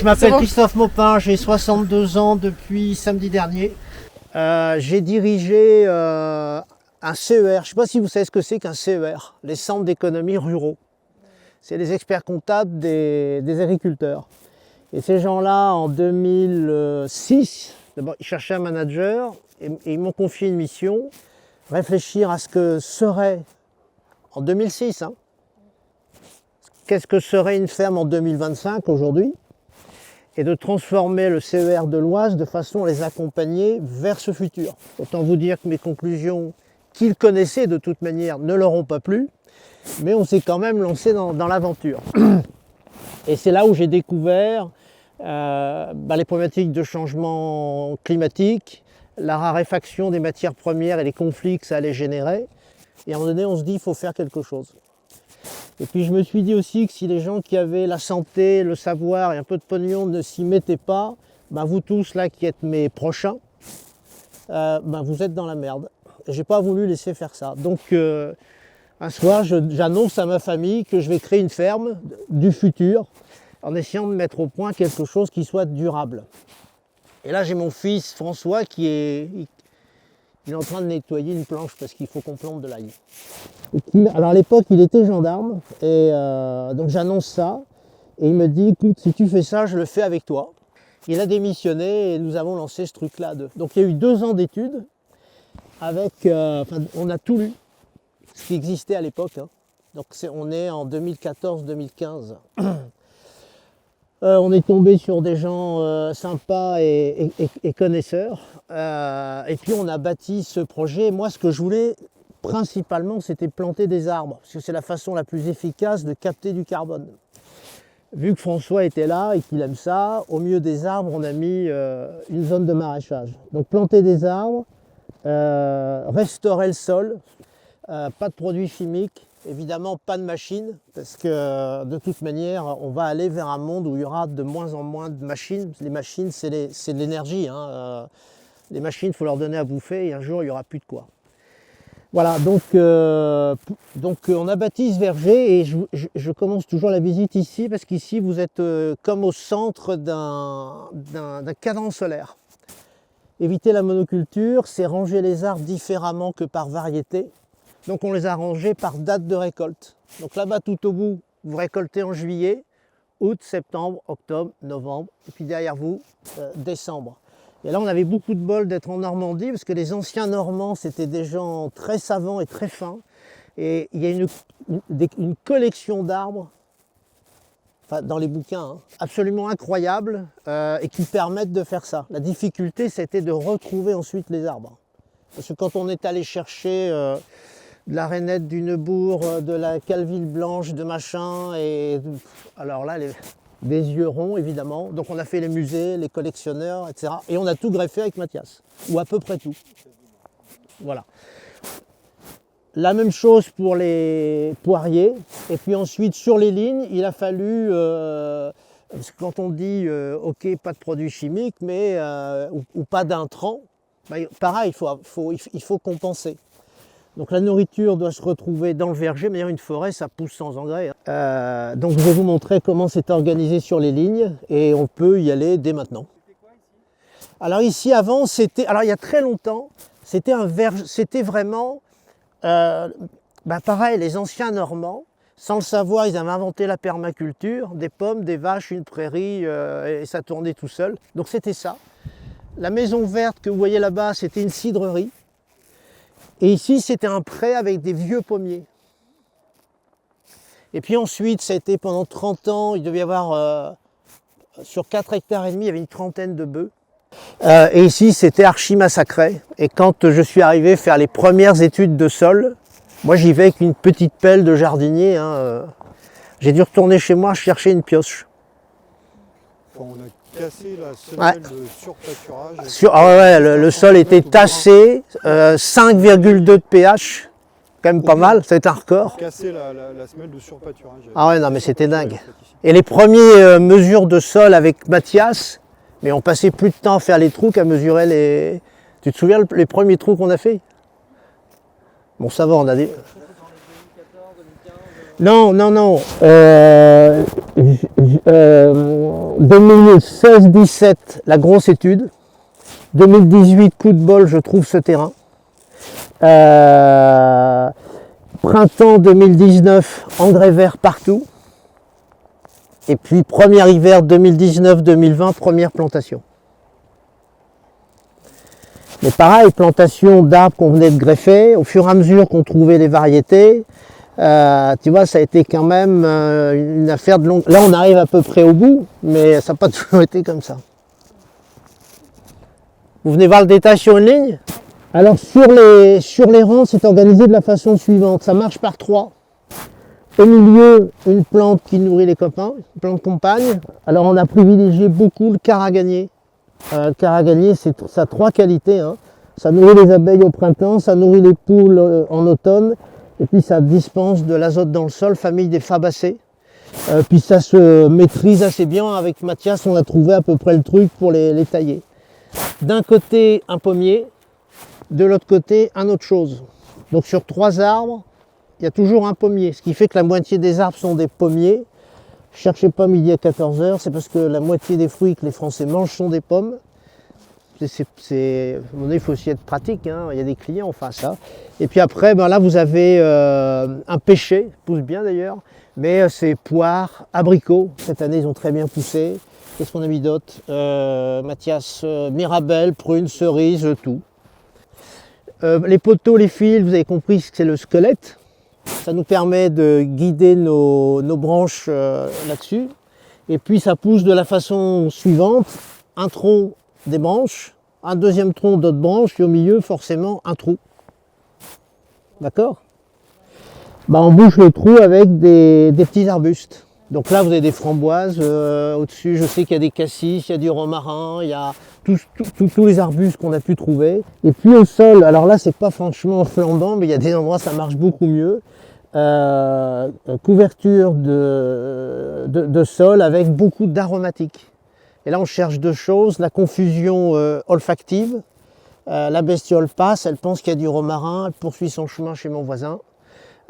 Je m'appelle Christophe Maupin, j'ai 62 ans depuis samedi dernier. J'ai dirigé un CER, je ne sais pas si vous savez ce que c'est qu'un CER, les centres d'économie ruraux. C'est les experts comptables des agriculteurs. Et ces gens-là, en 2006, d'abord ils cherchaient un manager et ils m'ont confié une mission, réfléchir à ce que serait, en 2006, hein, qu'est-ce que serait une ferme en 2025 aujourd'hui, et de transformer le CER de l'Oise de façon à les accompagner vers ce futur. Autant vous dire que mes conclusions, qu'ils connaissaient de toute manière, ne leur ont pas plu, mais on s'est quand même lancé dans l'aventure. Et c'est là où j'ai découvert les problématiques de changement climatique, la raréfaction des matières premières et les conflits que ça allait générer. Et à un moment donné, on se dit qu'il faut faire quelque chose. Et puis je me suis dit aussi que si les gens qui avaient la santé, le savoir et un peu de pognon ne s'y mettaient pas, vous tous là qui êtes mes prochains, vous êtes dans la merde. Et j'ai pas voulu laisser faire ça. Donc un soir, j'annonce à ma famille que je vais créer une ferme du futur en essayant de mettre au point quelque chose qui soit durable. Et là, j'ai mon fils François il est en train de nettoyer une planche parce qu'il faut qu'on plante de l'ail. Alors à l'époque, il était gendarme et donc j'annonce ça et il me dit écoute, si tu fais ça, je le fais avec toi. Il a démissionné et nous avons lancé ce truc-là. Donc il y a eu 2 ans d'études avec, on a tout lu, ce qui existait à l'époque. Hein. Donc on est en 2014-2015. On est tombé sur des gens sympas et connaisseurs. Et puis on a bâti ce projet. Moi, ce que je voulais principalement, c'était planter des arbres, parce que c'est la façon la plus efficace de capter du carbone. Vu que François était là et qu'il aime ça, au milieu des arbres, on a mis une zone de maraîchage. Donc planter des arbres, restaurer le sol, pas de produits chimiques, évidemment pas de machines, parce que de toute manière, on va aller vers un monde où il y aura de moins en moins de machines. Les machines, c'est de l'énergie. Hein. Les machines, il faut leur donner à bouffer et un jour, il n'y aura plus de quoi. Voilà, donc on a bâti ce verger et je commence toujours la visite ici parce qu'ici vous êtes comme au centre d'un cadran solaire. Éviter la monoculture, c'est ranger les arbres différemment que par variété. Donc on les a rangés par date de récolte. Donc là-bas tout au bout, vous récoltez en juillet, août, septembre, octobre, novembre, et puis derrière vous, décembre. Et là, on avait beaucoup de bol d'être en Normandie, parce que les anciens Normands, c'était des gens très savants et très fins. Et il y a une collection d'arbres, dans les bouquins, hein, absolument incroyable, et qui permettent de faire ça. La difficulté, c'était de retrouver ensuite les arbres. Parce que quand on est allé chercher de la rainette du Neubourg, de la calville blanche, de machin, alors là, des yeux ronds évidemment, donc on a fait les musées, les collectionneurs, etc. Et on a tout greffé avec Mathias, ou à peu près tout. Voilà. La même chose pour les poiriers, et puis ensuite sur les lignes, il a fallu, parce que quand on dit ok, pas de produits chimiques, mais ou pas d'intrants, pareil, il faut compenser. Donc la nourriture doit se retrouver dans le verger, mais une forêt ça pousse sans engrais. Hein. Donc je vais vous montrer comment c'est organisé sur les lignes et on peut y aller dès maintenant. Alors ici avant, il y a très longtemps, c'était un verger, c'était vraiment, pareil, les anciens Normands, sans le savoir, ils avaient inventé la permaculture, des pommes, des vaches, une prairie et ça tournait tout seul. Donc c'était ça. La maison verte que vous voyez là-bas, c'était une cidrerie. Et ici, c'était un pré avec des vieux pommiers. Et puis ensuite, ça a été pendant 30 ans, il devait y avoir, sur 4 hectares et demi, il y avait une trentaine de bœufs. Et ici, c'était archi massacré. Et quand je suis arrivé faire les premières études de sol, moi j'y vais avec une petite pelle de jardinier. Hein, j'ai dû retourner chez moi chercher une pioche. On a cassé la semelle de surpâturage. Le sol était tassé, 5,2 de pH, quand même pas mal, c'est un record. Cassé la semelle de surpâturage. Ah ouais, non mais c'était dingue. Et les premières mesures de sol avec Mathias, mais on passait plus de temps à faire les trous qu'à mesurer les... Tu te souviens les premiers trous qu'on a fait? Bon ça va, on a des... Non, non, non. 2016-17, la grosse étude. 2018, coup de bol, je trouve ce terrain. Printemps 2019, engrais vert partout. Et puis premier hiver 2019-2020, première plantation. Mais pareil, plantation d'arbres qu'on venait de greffer, au fur et à mesure qu'on trouvait les variétés, tu vois, ça a été quand même une affaire de longue... Là, on arrive à peu près au bout, mais ça n'a pas toujours été comme ça. Vous venez voir le détail sur une ligne? Alors, sur les rangs, c'est organisé de la façon suivante. Ça marche par 3. Au milieu, une plante qui nourrit les copains, une plante compagne. Alors, on a privilégié beaucoup le caragagné. Le caragagné, ça a 3 qualités. Hein. Ça nourrit les abeilles au printemps, ça nourrit les poules en automne, et puis ça dispense de l'azote dans le sol, famille des fabacées. Puis ça se maîtrise assez bien. Avec Mathias, on a trouvé à peu près le truc pour les tailler. D'un côté, un pommier, de l'autre côté, un autre chose. Donc sur 3 arbres, il y a toujours un pommier, ce qui fait que la moitié des arbres sont des pommiers. Cherchez pas midi à 14 h, c'est parce que la moitié des fruits que les Français mangent sont des pommes. À un moment donné, il faut aussi être pratique, hein. Il y a des clients, on fait ça. Et puis après, ben là, vous avez un pêcher, pousse bien d'ailleurs, mais c'est poires, abricots. Cette année, ils ont très bien poussé. Qu'est-ce qu'on a mis d'autre? Mathias, mirabelle, prunes, cerises, tout. Les poteaux, les fils, vous avez compris que c'est le squelette. Ça nous permet de guider nos branches là-dessus. Et puis ça pousse de la façon suivante. Un tronc, des branches, un deuxième tronc, d'autres branches, et au milieu, forcément, un trou. D'accord? Bah, on bouche le trou avec des petits arbustes. Donc là, vous avez des framboises. Au-dessus, je sais qu'il y a des cassis, il y a du romarin, il y a tous les arbustes qu'on a pu trouver. Et puis au sol, alors là, c'est pas franchement flambant, mais il y a des endroits ça marche beaucoup mieux. Couverture de sol avec beaucoup d'aromatiques. Et là, on cherche 2 choses, la confusion olfactive. La bestiole passe, elle pense qu'il y a du romarin, elle poursuit son chemin chez mon voisin.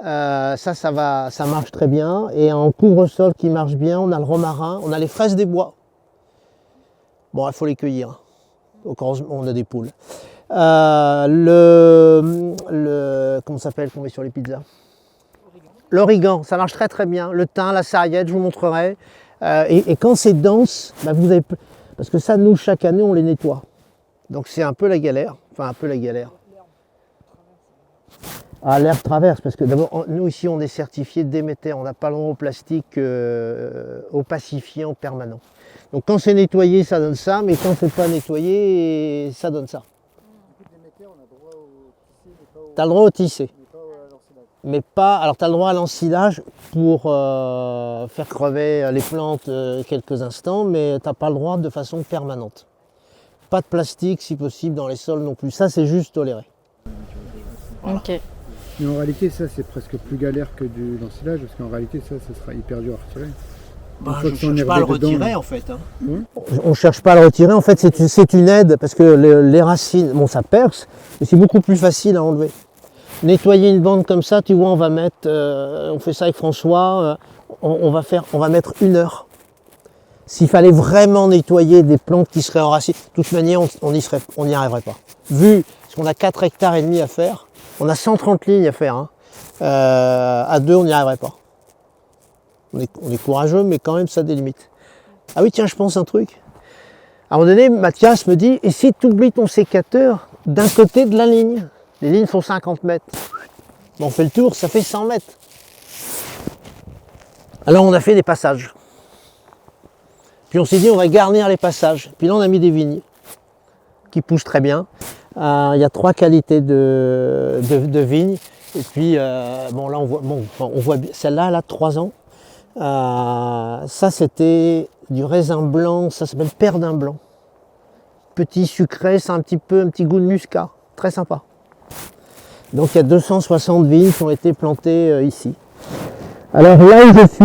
Ça marche très bien. Et en couvre-sol qui marche bien, on a le romarin, on a les fraises des bois. Bon, il faut les cueillir. Donc, heureusement, on a des poules. Comment ça s'appelle qu'on met sur les pizzas? L'origan, ça marche très très bien. Le thym, la sarriette, je vous montrerai. Et quand c'est dense, bah vous avez, parce que ça, nous, chaque année, on les nettoie. Donc c'est un peu la galère. Enfin, un peu la galère. Ah, l'herbe traverse, parce que d'abord, nous ici, on est certifié Déméter. On n'a pas le droit au plastique opacifiant permanent. Donc quand c'est nettoyé, ça donne ça, mais quand c'est pas nettoyé, ça donne ça. Tu as le droit au tissé. Mais pas, alors tu as le droit à l'ensilage pour faire crever les plantes quelques instants, mais tu n'as pas le droit de façon permanente. Pas de plastique si possible dans les sols non plus, ça c'est juste toléré. Voilà. Ok. Mais en réalité ça c'est presque plus galère que de l'ensilage, parce qu'en réalité ça sera hyper dur à retirer. Bah, je ne cherche pas à le retirer en fait. Hein. Oui. On ne cherche pas à le retirer, en fait c'est une aide, parce que les racines, bon ça perce, mais c'est beaucoup plus facile à enlever. Nettoyer une bande comme ça, tu vois, on va mettre, on fait ça avec François, on va mettre 1 heure. S'il fallait vraiment nettoyer des plantes qui seraient enracinées, de toute manière, on n'y arriverait pas. Vu qu'on a 4,5 hectares à faire, on a 130 lignes à faire. Hein. À 2, on n'y arriverait pas. On est courageux, mais quand même, ça a des limites. Ah oui, tiens, je pense un truc. À un moment donné, Mathias me dit, et si tu oublies ton sécateur d'un côté de la ligne? Les lignes font 50 mètres. Bon, on fait le tour, ça fait 100 mètres. Alors on a fait des passages. Puis on s'est dit on va garnir les passages. Puis là on a mis des vignes qui poussent très bien. Il y a 3 qualités de vignes. Et puis bon là on voit bien. Celle-là elle a 3 ans. Ça c'était du raisin blanc, ça s'appelle Perdin blanc. Petit sucré, c'est un petit goût de muscat. Très sympa. Donc il y a 260 vignes qui ont été plantées ici. Alors là où je me suis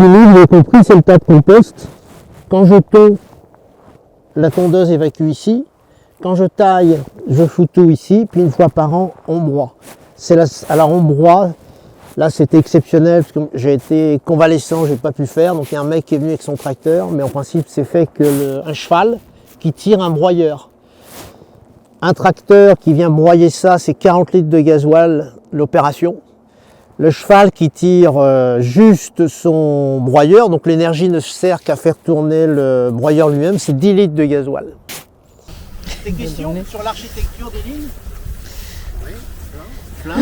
mis, vous avez compris, c'est le tas de compost. Quand je tonds, la tondeuse évacue ici. Quand je taille, je fous tout ici. Puis une fois par an, on broie. Alors on broie Là, c'était exceptionnel parce que j'ai été convalescent, j'ai pas pu faire. Donc, il y a un mec qui est venu avec son tracteur, mais en principe, c'est fait que un cheval qui tire un broyeur. Un tracteur qui vient broyer ça, c'est 40 litres de gasoil l'opération. Le cheval qui tire juste son broyeur, donc l'énergie ne sert qu'à faire tourner le broyeur lui-même, c'est 10 litres de gasoil. Des questions sur l'architecture des lignes? Oui, plein.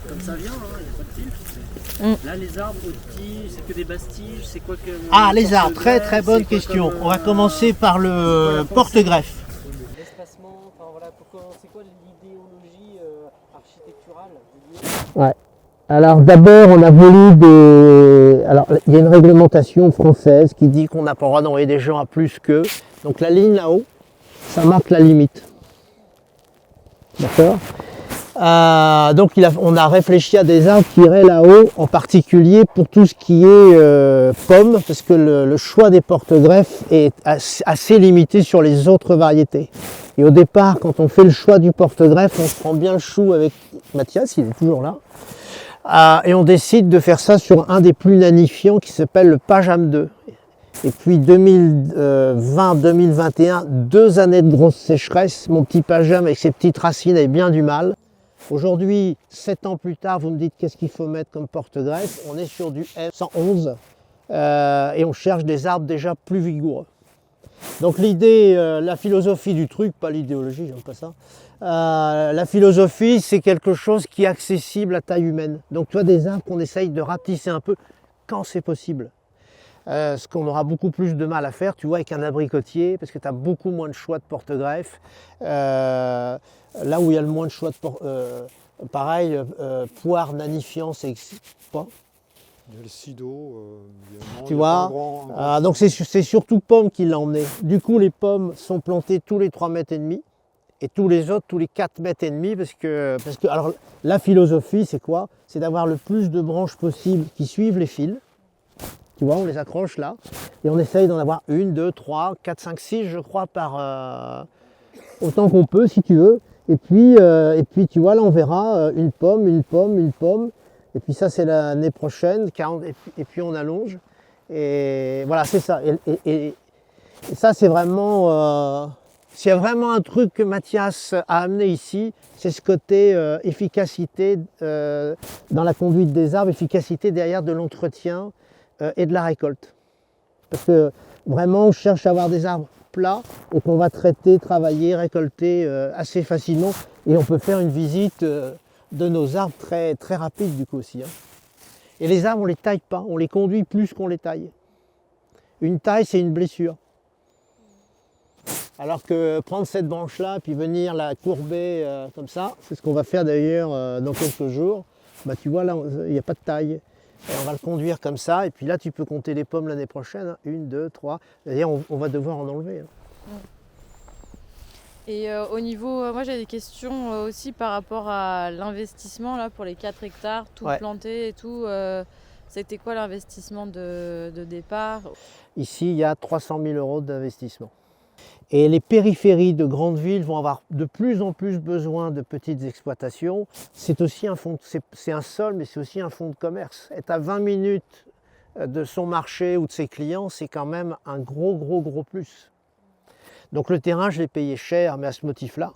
Comme ça vient, il n'y a pas de fil. Là, les arbres au-dessus, c'est que des bastiges, c'est quoi que... Ah, les arbres, très bonne question. On va commencer par le porte-greffe. L'espacement, enfin voilà, c'est quoi l'idéologie architecturale? Ouais. Alors d'abord, on a voulu des... Alors, il y a une réglementation française qui dit qu'on n'a pas le droit d'envoyer des gens à plus que... Donc la ligne là-haut, ça marque la limite. D'accord? Donc on a réfléchi à des arbres qui iraient là-haut, en particulier pour tout ce qui est pommes, parce que le choix des porte-greffes est assez limité sur les autres variétés. Et au départ, quand on fait le choix du porte-greffe, on se prend bien le chou avec Mathias, il est toujours là, et on décide de faire ça sur un des plus nanifiants qui s'appelle le Pajam 2. Et puis 2020-2021, 2 années de grosse sécheresse, mon petit Pajam avec ses petites racines avait bien du mal. Aujourd'hui, 7 ans plus tard, vous me dites qu'est-ce qu'il faut mettre comme porte-greffe. On est sur du F111 et on cherche des arbres déjà plus vigoureux. Donc l'idée, la philosophie du truc, pas l'idéologie, j'aime pas ça. La philosophie, c'est quelque chose qui est accessible à taille humaine. Donc tu vois des arbres qu'on essaye de rapetisser un peu quand c'est possible. Ce qu'on aura beaucoup plus de mal à faire, tu vois, avec un abricotier, parce que tu as beaucoup moins de choix de porte-greffe. Là où il y a le moins de choix de pareil, poire nanifiant, ça n'existe pas. Il y a le sido, tu vois, donc c'est surtout pommes qui l'a emmené. Du coup, les pommes sont plantées tous les 3,5 mètres et tous les autres tous les 4,5 mètres parce que alors la philosophie, c'est quoi? C'est d'avoir le plus de branches possible qui suivent les fils. Tu vois, on les accroche là et on essaye d'en avoir 1, 2, 3, 4, 5, 6, je crois, par autant qu'on peut, si tu veux. Et puis tu vois, là, on verra une pomme, une pomme, une pomme. Et puis ça, c'est l'année prochaine, 40, et puis on allonge. Et voilà, c'est ça. Et ça, c'est vraiment... s'il y a vraiment un truc que Mathias a amené ici, c'est ce côté efficacité dans la conduite des arbres, efficacité derrière de l'entretien et de la récolte. Parce que vraiment, on cherche à avoir des arbres plats et qu'on va traiter, travailler, récolter assez facilement. Et on peut faire une visite de nos arbres très rapide du coup aussi. Hein. Et les arbres, on ne les taille pas, on les conduit plus qu'on les taille. Une taille, c'est une blessure. Alors que prendre cette branche-là, puis venir la courber comme ça, c'est ce qu'on va faire d'ailleurs dans quelques jours. Bah, tu vois, là, il n'y a pas de taille. Et on va le conduire comme ça, et puis là, tu peux compter les pommes l'année prochaine. Hein. 1, 2, 3. D'ailleurs, on va devoir en enlever. Hein. Et au niveau, moi j'ai des questions aussi par rapport à l'investissement là pour les 4 hectares, tout planté et tout. C'était quoi l'investissement de départ? Ici, il y a 300 000 € d'investissement. Et les périphéries de grandes villes vont avoir de plus en plus besoin de petites exploitations. C'est aussi un fonds, c'est un sol, mais c'est aussi un fonds de commerce. Être à 20 minutes de son marché ou de ses clients, c'est quand même un gros plus. Donc le terrain, je l'ai payé cher, mais à ce motif-là.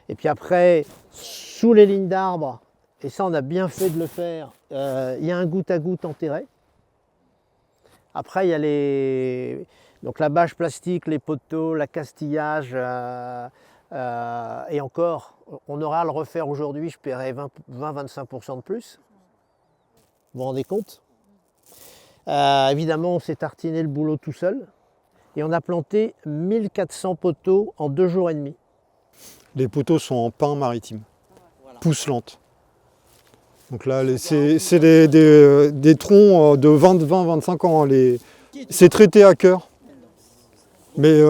Et puis après, sous les lignes d'arbres, et ça on a bien fait de le faire, il y a un goutte à goutte enterré. Après, il y a donc la bâche plastique, les poteaux, l'accastillage, et encore, on aura à le refaire aujourd'hui, je paierai 20-25% de plus. Vous vous rendez compte? Évidemment, on s'est tartiné le boulot tout seul. Et on a planté 1400 poteaux en 2 jours et demi. Les poteaux sont en pin maritime, pousse lente. Donc là, c'est des troncs de 20-25 ans. C'est traité à cœur. Mais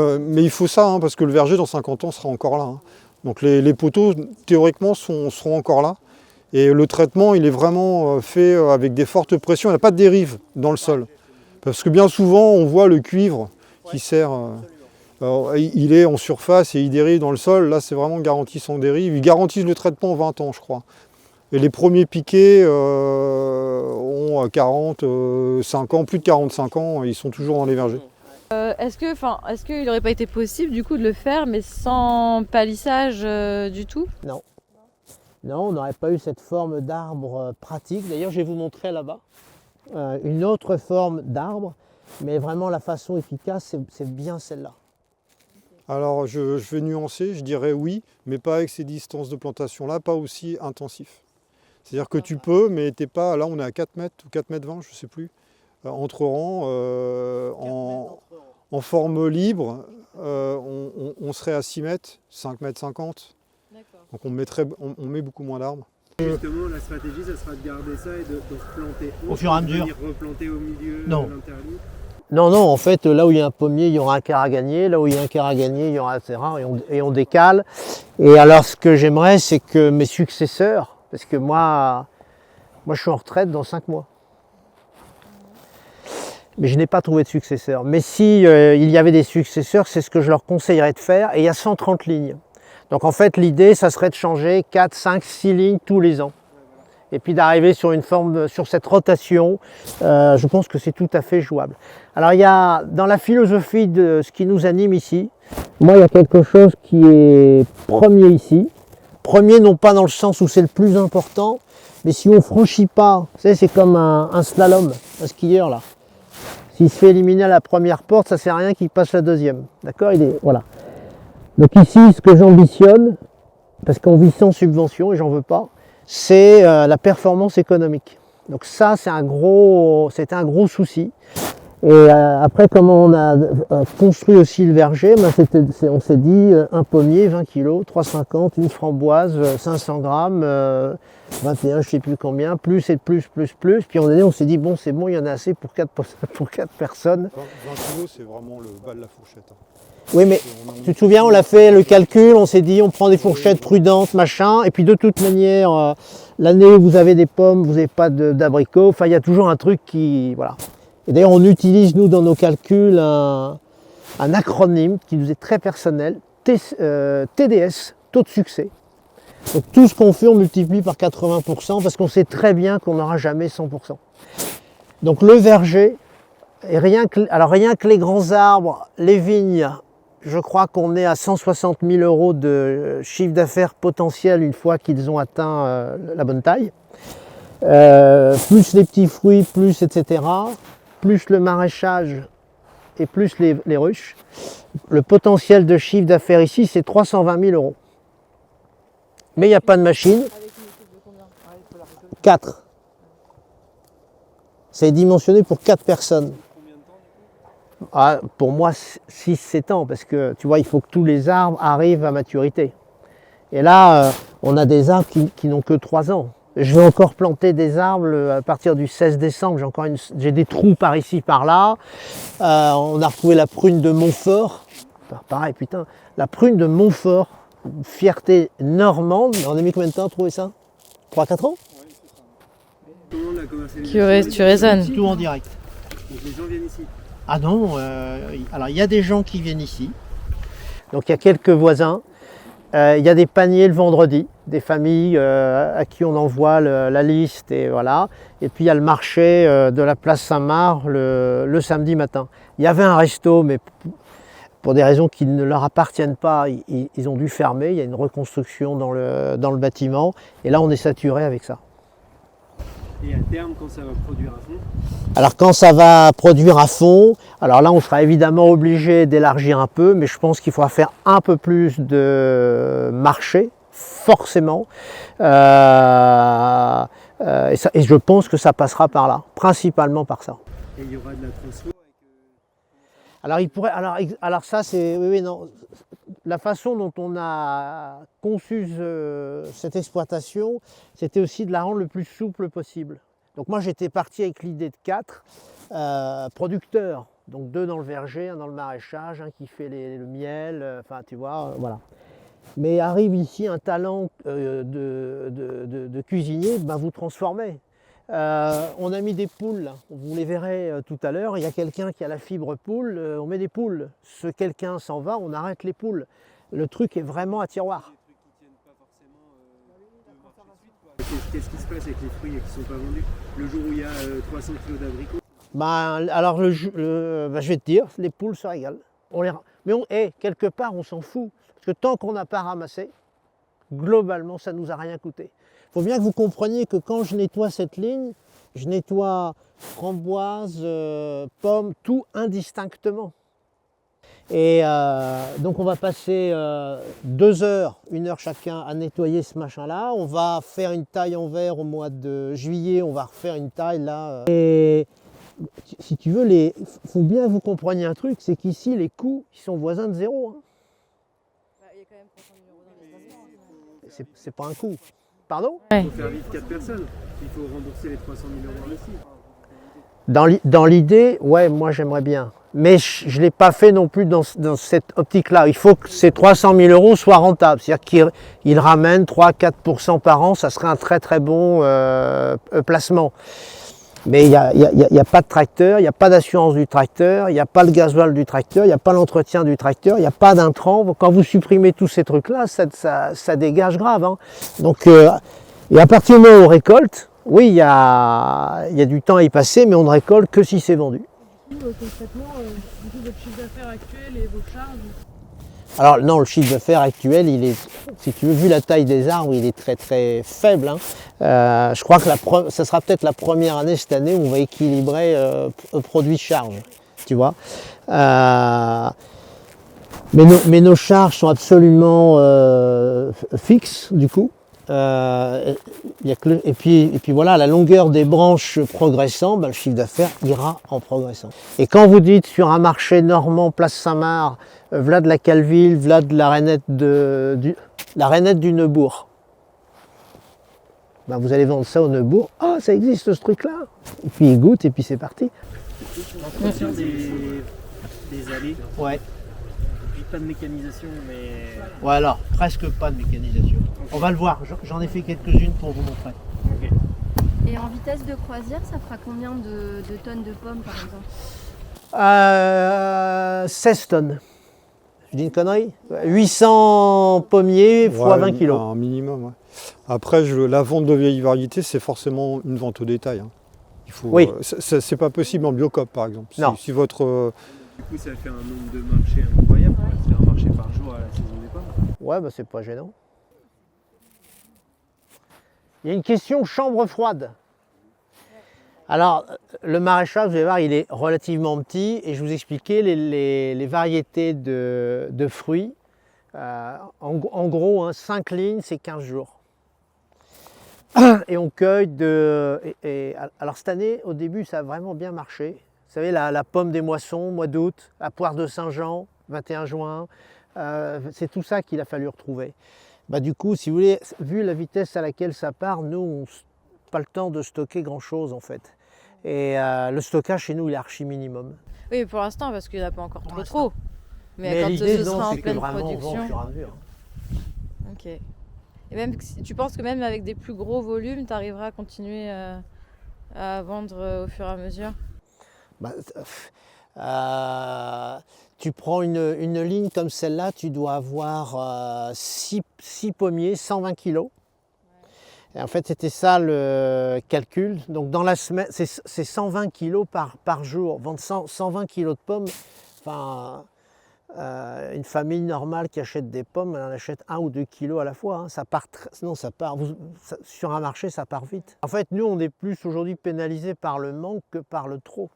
il faut ça, hein, parce que le verger, dans 50 ans, sera encore là. Hein. Donc les poteaux, théoriquement, seront encore là. Et le traitement, il est vraiment fait avec des fortes pressions. Il n'y a pas de dérive dans le sol. Parce que bien souvent, on voit le cuivre qui sert... il est en surface et il dérive dans le sol. Là, c'est vraiment garanti sans dérive. Ils garantissent le traitement 20 ans, je crois. Et les premiers piquets ont 45 ans, plus de 45 ans, ils sont toujours dans les vergers. Est-ce qu'il n'aurait pas été possible du coup de le faire mais sans palissage du tout? Non. Non, on n'aurait pas eu cette forme d'arbre pratique. D'ailleurs, je vais vous montrer là-bas une autre forme d'arbre, mais vraiment la façon efficace, c'est bien celle-là. Alors je vais nuancer, je dirais oui, mais pas avec ces distances de plantation-là, pas aussi intensif. C'est-à-dire que tu peux, mais t'es pas, là on est à 4 mètres ou 4 mètres 20, je ne sais plus, entre rangs, en forme libre, on serait à 6 mètres, 5 mètres 50. Donc on met beaucoup moins d'arbres. Justement, la stratégie, ça sera de garder ça et de replanter au fur et à mesure. Replanter au milieu, Non. l'interligne. Non, non, en fait, là où il y a un pommier, il y aura un caragagnier. Là où il y a un caragagnier, il y aura un terrain et on décale. Et alors, ce que j'aimerais, c'est que mes successeurs, parce que moi, je suis en retraite dans 5 mois. Mais je n'ai pas trouvé de successeur. Mais si il y avait des successeurs, c'est ce que je leur conseillerais de faire. Et il y a 130 lignes. Donc en fait, l'idée, ça serait de changer 4, 5, 6 lignes tous les ans. Et puis d'arriver sur une forme, sur cette rotation, je pense que c'est tout à fait jouable. Alors il y a, dans la philosophie de ce qui nous anime ici, moi il y a quelque chose qui est premier ici. Premier non pas dans le sens où c'est le plus important, mais si on ne franchit pas, vous savez, c'est comme un slalom, un skieur là. S'il se fait éliminer à la première porte, ça ne sert à rien qu'il passe la deuxième. D'accord, voilà. Donc ici, ce que j'ambitionne, parce qu'on vit sans subvention et j'en veux pas, c'est la performance économique. Donc ça, c'était un gros souci. Et après, comment on a construit aussi le verger, on s'est dit un pommier, 20 kg, 3,50, une framboise, 500 grammes, 21, je ne sais plus combien, plus et plus. Puis on s'est dit, bon, c'est bon, il y en a assez pour 4 personnes. 20 kg, c'est vraiment le bas de la fourchette. Oui, mais tu te souviens, on l'a fait le calcul, on s'est dit on prend des fourchettes prudentes, machin, et puis de toute manière, l'année où vous avez des pommes, vous n'avez pas d'abricots, enfin il y a toujours un truc qui... Voilà. Et d'ailleurs on utilise nous dans nos calculs un acronyme qui nous est très personnel, TDS, taux de succès. Donc tout ce qu'on fait, on multiplie par 80% parce qu'on sait très bien qu'on n'aura jamais 100%. Donc le verger, et rien que les grands arbres, les vignes, je crois qu'on est à 160 000 € de chiffre d'affaires potentiel une fois qu'ils ont atteint la bonne taille. Plus les petits fruits, plus etc. Plus le maraîchage et plus les ruches. Le potentiel de chiffre d'affaires ici, c'est 320 000 €. Mais il n'y a pas de machine. Avec une équipe de combien? 4. C'est dimensionné pour 4 personnes. Ah, pour moi, 6-7 ans, parce que tu vois, il faut que tous les arbres arrivent à maturité. Et là, on a des arbres qui n'ont que 3 ans. Je vais encore planter des arbres à partir du 16 décembre. J'ai des trous par ici, par là. On a retrouvé la prune de Montfort. Pareil, putain, la prune de Montfort, une fierté normande. On a mis combien de temps à trouver ça? 3-4 ans? Comment la commercialisation? Tu raisonnes. Tout en direct. Donc les gens viennent ici. Ah non, alors il y a des gens qui viennent ici, donc il y a quelques voisins, il y a des paniers le vendredi, des familles à qui on envoie la liste et voilà, et puis il y a le marché de la place Saint-Marc le samedi matin. Il y avait un resto, mais pour des raisons qui ne leur appartiennent pas, ils ont dû fermer, il y a une reconstruction dans le bâtiment, et là on est saturé avec ça. Et à terme, quand ça va produire à fond? Alors quand ça va produire à fond, alors là on sera évidemment obligé d'élargir un peu, mais je pense qu'il faudra faire un peu plus de marché, forcément. Et je pense que ça passera par là, principalement par ça. Et il y aura de la transfo avec... Alors ça c'est... Oui, non. La façon dont on a conçu cette exploitation, c'était aussi de la rendre le plus souple possible. Donc moi j'étais parti avec l'idée de 4 producteurs, donc 2 dans le verger, 1 dans le maraîchage, 1 qui fait le miel, enfin tu vois, voilà. Mais arrive ici un talent de cuisinier, ben vous transformez. On a mis des poules, là. Vous les verrez tout à l'heure, il y a quelqu'un qui a la fibre poule, on met des poules. Ce quelqu'un s'en va, on arrête les poules. Le truc est vraiment à tiroir. qu'est-ce qui se passe avec les fruits qui ne sont pas vendus? Le jour où il y a 300 kg d'abricots? Alors, je vais te dire, les poules se régalent. Mais quelque part, on s'en fout. Parce que tant qu'on n'a pas ramassé, globalement, ça ne nous a rien coûté. Il faut bien que vous compreniez que quand je nettoie cette ligne, je nettoie framboises, pommes, tout indistinctement. Et donc on va passer 2 heures, 1 heure chacun à nettoyer ce machin-là. On va faire une taille en verre au mois de juillet, on va refaire une taille là. Et si tu veux, faut bien que vous compreniez un truc, c'est qu'ici les coûts, ils sont voisins de zéro. Hein. Il y a quand même 300 000 € d'investissement. C'est pas un coût. Pardon? Il faut faire vivre 4 personnes. Il faut rembourser les 300 000 € investis. Dans l'idée, ouais, moi j'aimerais bien. Mais je ne l'ai pas fait non plus dans cette optique-là. Il faut que ces 300 000 € soient rentables. C'est-à-dire qu'ils ramènent 3-4% par an, ça serait un très très bon placement. Mais il n'y a pas de tracteur, il n'y a pas d'assurance du tracteur, il n'y a pas le gasoil du tracteur, il n'y a pas l'entretien du tracteur, il n'y a pas d'intrant. Quand vous supprimez tous ces trucs-là, ça dégage grave. Hein. Donc, et à partir du moment où on récolte, oui, il y a du temps à y passer, mais on ne récolte que si c'est vendu. Concrètement, votre chiffre d'affaires actuel et vos charges? Alors non, le chiffre d'affaires actuel, il est, si tu veux, vu la taille des arbres, il est très très faible. Hein. Je crois que ça sera peut-être la première année cette année où on va équilibrer produit charge, tu vois. Mais nos charges sont absolument fixes du coup. Et puis voilà, la longueur des branches progressant, le chiffre d'affaires ira en progressant. Et quand vous dites sur un marché normand, place Saint-Marc, v'là de la Calville, v'là de la rainette du Neubourg, vous allez vendre ça au Neubourg. Ah, ça existe ce truc-là. Et puis il goûte et puis c'est parti. L'entretien des allées. Ouais. Pas de mécanisation, mais... Ouais, alors, presque pas de mécanisation. On va le voir, j'en ai fait quelques-unes pour vous montrer. Okay. Et en vitesse de croisière, ça fera combien de tonnes de pommes par exemple? 16 tonnes. Je dis une connerie? 800 pommiers x 20 kilos. Un minimum, ouais. Après, la vente de vieilles variétés, c'est forcément une vente au détail. Hein. Oui. C'est pas possible en Biocop, par exemple. Non. Si votre... Du coup, ça fait un nombre de marchés incroyable. Ça fait un marché par jour à la saison des pommes. Ouais, c'est pas gênant. Il y a une question chambre froide. Alors, le maraîchage, vous allez voir, il est relativement petit et je vous expliquais les variétés de fruits. En gros, 5 lignes, c'est 15 jours. Et on cueille alors cette année, au début, ça a vraiment bien marché. Vous savez, la pomme des moissons, mois d'août, la poire de Saint-Jean, 21 juin, c'est tout ça qu'il a fallu retrouver. Du coup, si vous voulez, vu la vitesse à laquelle ça part, nous, on n'a pas le temps de stocker grand-chose en fait. Et le stockage chez nous, il est archi minimum. Oui, pour l'instant, parce qu'il n'y en a pas encore trop. Mais quand l'idée, ce sera en pleine on vend au production. fur et à mesure. Ok. Et même, tu penses que même avec des plus gros volumes, tu arriveras à continuer à vendre au fur et à mesure? Tu prends une ligne comme celle-là, tu dois avoir 6 pommiers, 120 kg. Et en fait, c'était ça le calcul. Donc dans la semaine, c'est 120 kg par jour. Vendre 120 kg de pommes, enfin, une famille normale qui achète des pommes, elle en achète 1 ou 2 kg à la fois. Hein. Sur un marché, ça part vite. En fait, nous, on est plus aujourd'hui pénalisés par le manque que par le trop.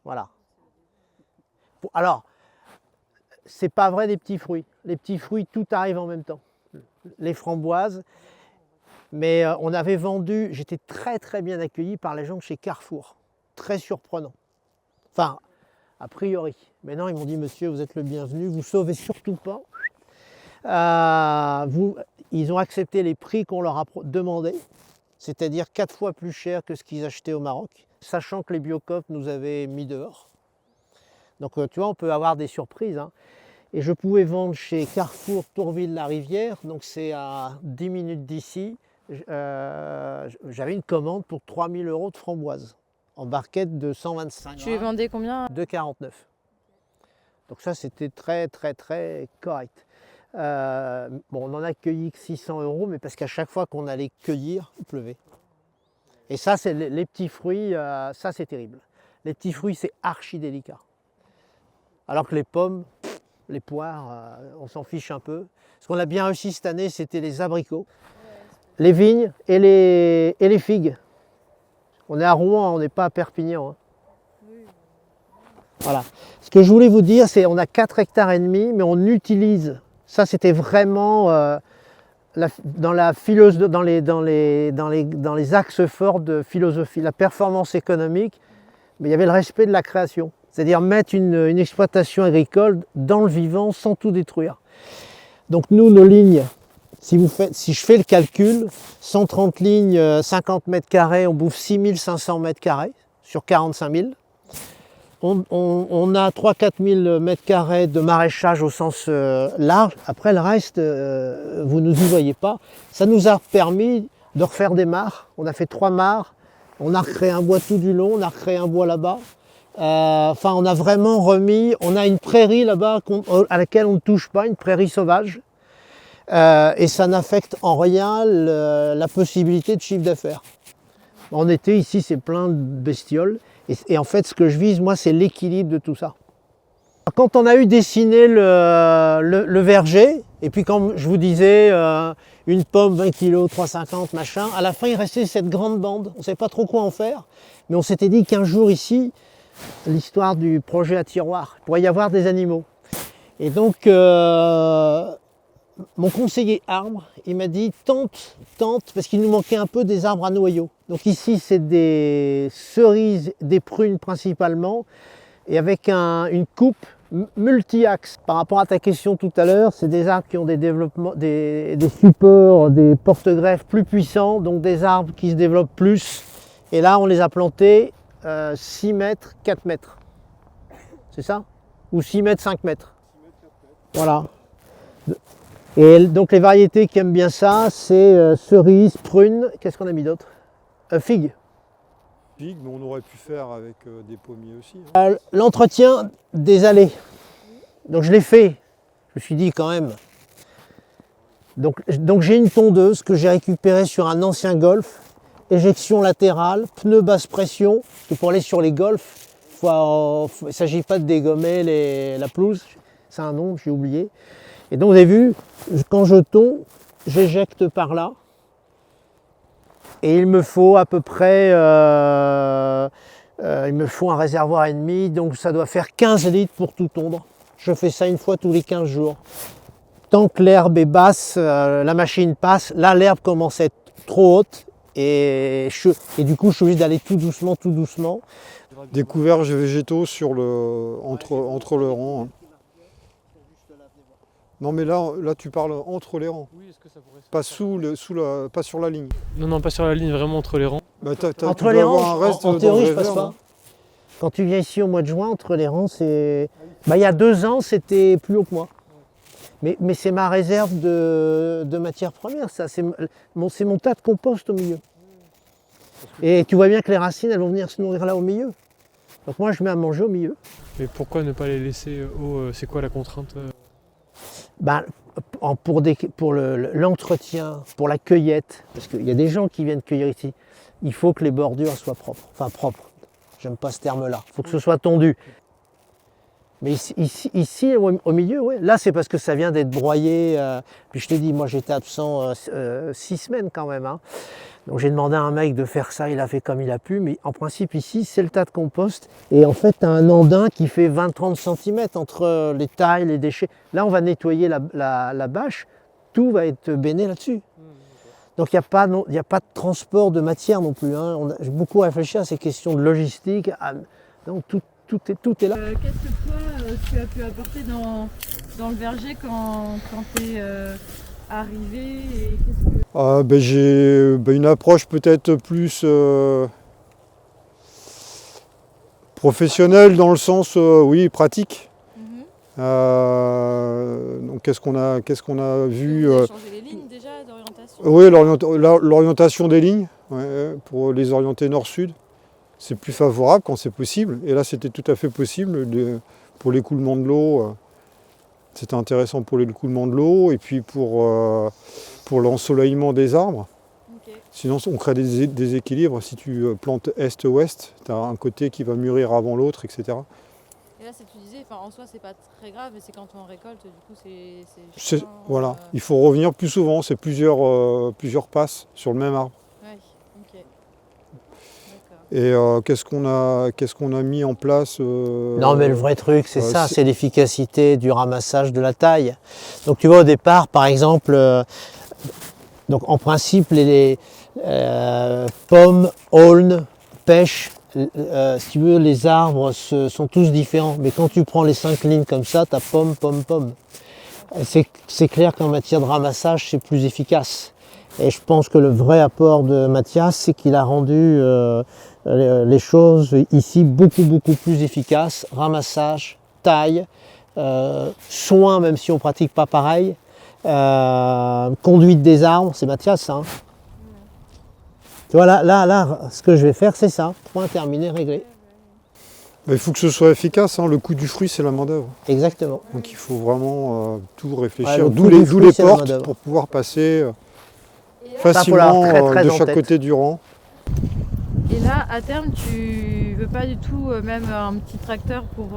Voilà. Alors, c'est pas vrai des petits fruits. Les petits fruits, tout arrive en même temps. Les framboises. Mais on avait vendu, j'étais très très bien accueilli par les gens de chez Carrefour. Très surprenant. Enfin, a priori. Maintenant, ils m'ont dit, monsieur, vous êtes le bienvenu, vous sauvez surtout pas. Ils ont accepté les prix qu'on leur a demandé, c'est-à-dire 4 fois plus cher que ce qu'ils achetaient au Maroc, sachant que les Biocop nous avaient mis dehors. Donc tu vois, on peut avoir des surprises. Hein. Et je pouvais vendre chez Carrefour Tourville-la-Rivière, donc c'est à 10 minutes d'ici. J'avais une commande pour 3 000 € de framboises, en barquette de 125 Tu les vendais combien? 2,49. Donc ça, c'était très très très correct. Bon, on en a cueilli que 600 €, mais parce qu'à chaque fois qu'on allait cueillir, il pleuvait. Et ça, c'est les petits fruits, ça c'est terrible. Les petits fruits, c'est archi délicat. Alors que les pommes, les poires, on s'en fiche un peu. Ce qu'on a bien réussi cette année, c'était les abricots, les vignes et les figues. On est à Rouen, on n'est pas à Perpignan. Hein. Voilà. Ce que je voulais vous dire, c'est qu'on a 4,5 hectares, mais on utilise, ça c'était vraiment dans les axes forts de philosophie, la performance économique, mais il y avait le respect de la création. C'est-à-dire mettre une exploitation agricole dans le vivant sans tout détruire. Donc nous, nos lignes, si je fais le calcul, 130 lignes, 50 mètres carrés, on bouffe 6500 mètres carrés sur 45 000. On a 3-4 000 mètres carrés de maraîchage au sens large. Après le reste, vous ne nous y voyez pas. Ça nous a permis de refaire des mares. On a fait 3 mares. On a recréé un bois tout du long. On a recréé un bois là-bas. Enfin, on a vraiment remis. On a une prairie là-bas à laquelle on ne touche pas, une prairie sauvage. Et ça n'affecte en rien la possibilité de chiffre d'affaires. En été, ici, c'est plein de bestioles. Et en fait, ce que je vise, moi, c'est l'équilibre de tout ça. Quand on a eu dessiné le verger, et puis quand je vous disais une pomme 20 kg, 3,50 machin, à la fin, il restait cette grande bande. On ne savait pas trop quoi en faire, mais on s'était dit qu'un jour ici, l'histoire du projet à tiroir, il pourrait y avoir des animaux. Et donc, mon conseiller arbre, il m'a dit tente, parce qu'il nous manquait un peu des arbres à noyaux. Donc ici, c'est des cerises, des prunes principalement, et avec une coupe multi-axe. Par rapport à ta question tout à l'heure, c'est des arbres qui ont des développements, des supports, des porte-greffes plus puissants, donc des arbres qui se développent plus. Et là, on les a plantés 6 mètres, 4 mètres. C'est ça? Ou 6 mètres, 5 mètres. Voilà. Et donc les variétés qui aiment bien ça, c'est cerises, prunes, qu'est-ce qu'on a mis d'autre? Figues. Figues, mais on aurait pu faire avec des pommiers aussi. Hein. L'entretien des allées. Donc je l'ai fait. Je me suis dit quand même. Donc j'ai une tondeuse que j'ai récupérée sur un ancien Golf. Éjection latérale, pneu basse pression. Parce que pour aller sur les Golfs, il ne s'agit pas de dégommer la pelouse. C'est un nom, j'ai oublié. Et donc vous avez vu, quand je tonds, j'éjecte par là. Et il me faut à peu près, il me faut un réservoir et demi, donc ça doit faire 15 litres pour tout tondre. Je fais ça une fois tous les 15 jours. Tant que l'herbe est basse, la machine passe. Là, l'herbe commence à être trop haute et du coup, je suis obligé d'aller tout doucement. Des couverts végétaux entre le rang. Hein. Non mais là tu parles entre les rangs, Oui, est-ce que ça pourrait se pas, faire pas sur la ligne. Non, pas sur la ligne, vraiment entre les rangs. Bah, Entre les rangs, en théorie, je passe pas. Quand tu viens ici au mois de juin, entre les rangs, c'est... Bah, il y a 2 ans, c'était plus haut que moi. Mais c'est ma réserve de matières premières, ça. C'est mon tas de compost au milieu. Et tu vois bien que les racines, elles vont venir se nourrir là au milieu. Donc moi, je mets à manger au milieu. Mais pourquoi ne pas les laisser haut? C'est quoi la contrainte? Ben, pour l'entretien, pour la cueillette, parce qu'il y a des gens qui viennent cueillir ici, il faut que les bordures soient propres. Enfin propres, j'aime pas ce terme-là, il faut que ce soit tondu. Mais ici au milieu, ouais. Là c'est parce que ça vient d'être broyé. Puis je te dis, moi j'étais absent 6 semaines quand même. Hein. Donc j'ai demandé à un mec de faire ça, il a fait comme il a pu. Mais en principe ici c'est le tas de compost. Et en fait tu as un andin qui fait 20-30 cm entre les tailles, les déchets. Là on va nettoyer la bâche, tout va être béné là-dessus. Donc il n'y a pas de transport de matière non plus. Hein. J'ai beaucoup réfléchi à ces questions de logistique. Donc tout est là. Qu'est-ce que toi tu as pu apporter dans le verger quand tu es arrivé et J'ai une approche peut-être plus professionnelle dans le sens, oui, pratique. Donc qu'est-ce qu'on a vu Vous avez changé les lignes déjà d'orientation? Oui, l'orientation des lignes, ouais, pour les orienter nord-sud. C'est plus favorable quand c'est possible. Et là, c'était tout à fait possible pour l'écoulement de l'eau. C'était intéressant pour l'écoulement de l'eau et puis pour l'ensoleillement des arbres. Ok. Sinon, on crée des déséquilibres. Si tu plantes est-ouest, tu as un côté qui va mûrir avant l'autre, etc. Et là, tu disais, en soi, c'est pas très grave, mais c'est quand on récolte, du coup, C'est- chiant, Voilà, il faut revenir plus souvent. C'est plusieurs passes sur le même arbre. Ouais, ok. Et D'accord. qu'est-ce qu'on a mis en place Non, mais le vrai truc, c'est ça, c'est- c'est l'efficacité du ramassage de la taille. Donc tu vois, au départ, par exemple, donc en principe, les pommes, aulnes, pêches, si tu veux, les arbres sont tous différents. Mais quand tu prends les 5 lignes comme ça, tu as pomme, pomme, pomme. C'est clair qu'en matière de ramassage, c'est plus efficace. Et je pense que le vrai apport de Mathias, c'est qu'il a rendu les choses ici beaucoup plus efficaces. Ramassage, taille, soin, même si on ne pratique pas pareil, conduite des arbres, c'est Mathias ça. Hein. Tu vois, là, ce que je vais faire, c'est ça. Point terminé, réglé. Il faut que ce soit efficace. Hein. Le coût du fruit, c'est la main-d'œuvre. Exactement. Donc il faut vraiment tout Ouais, réfléchir. le D'où coût du les fruit, c'est la portes main-d'œuvre. pour pouvoir passer faut facilement l'avoir très de en chaque tête. côté du rang. Et là, à terme, tu veux pas du tout même un petit tracteur pour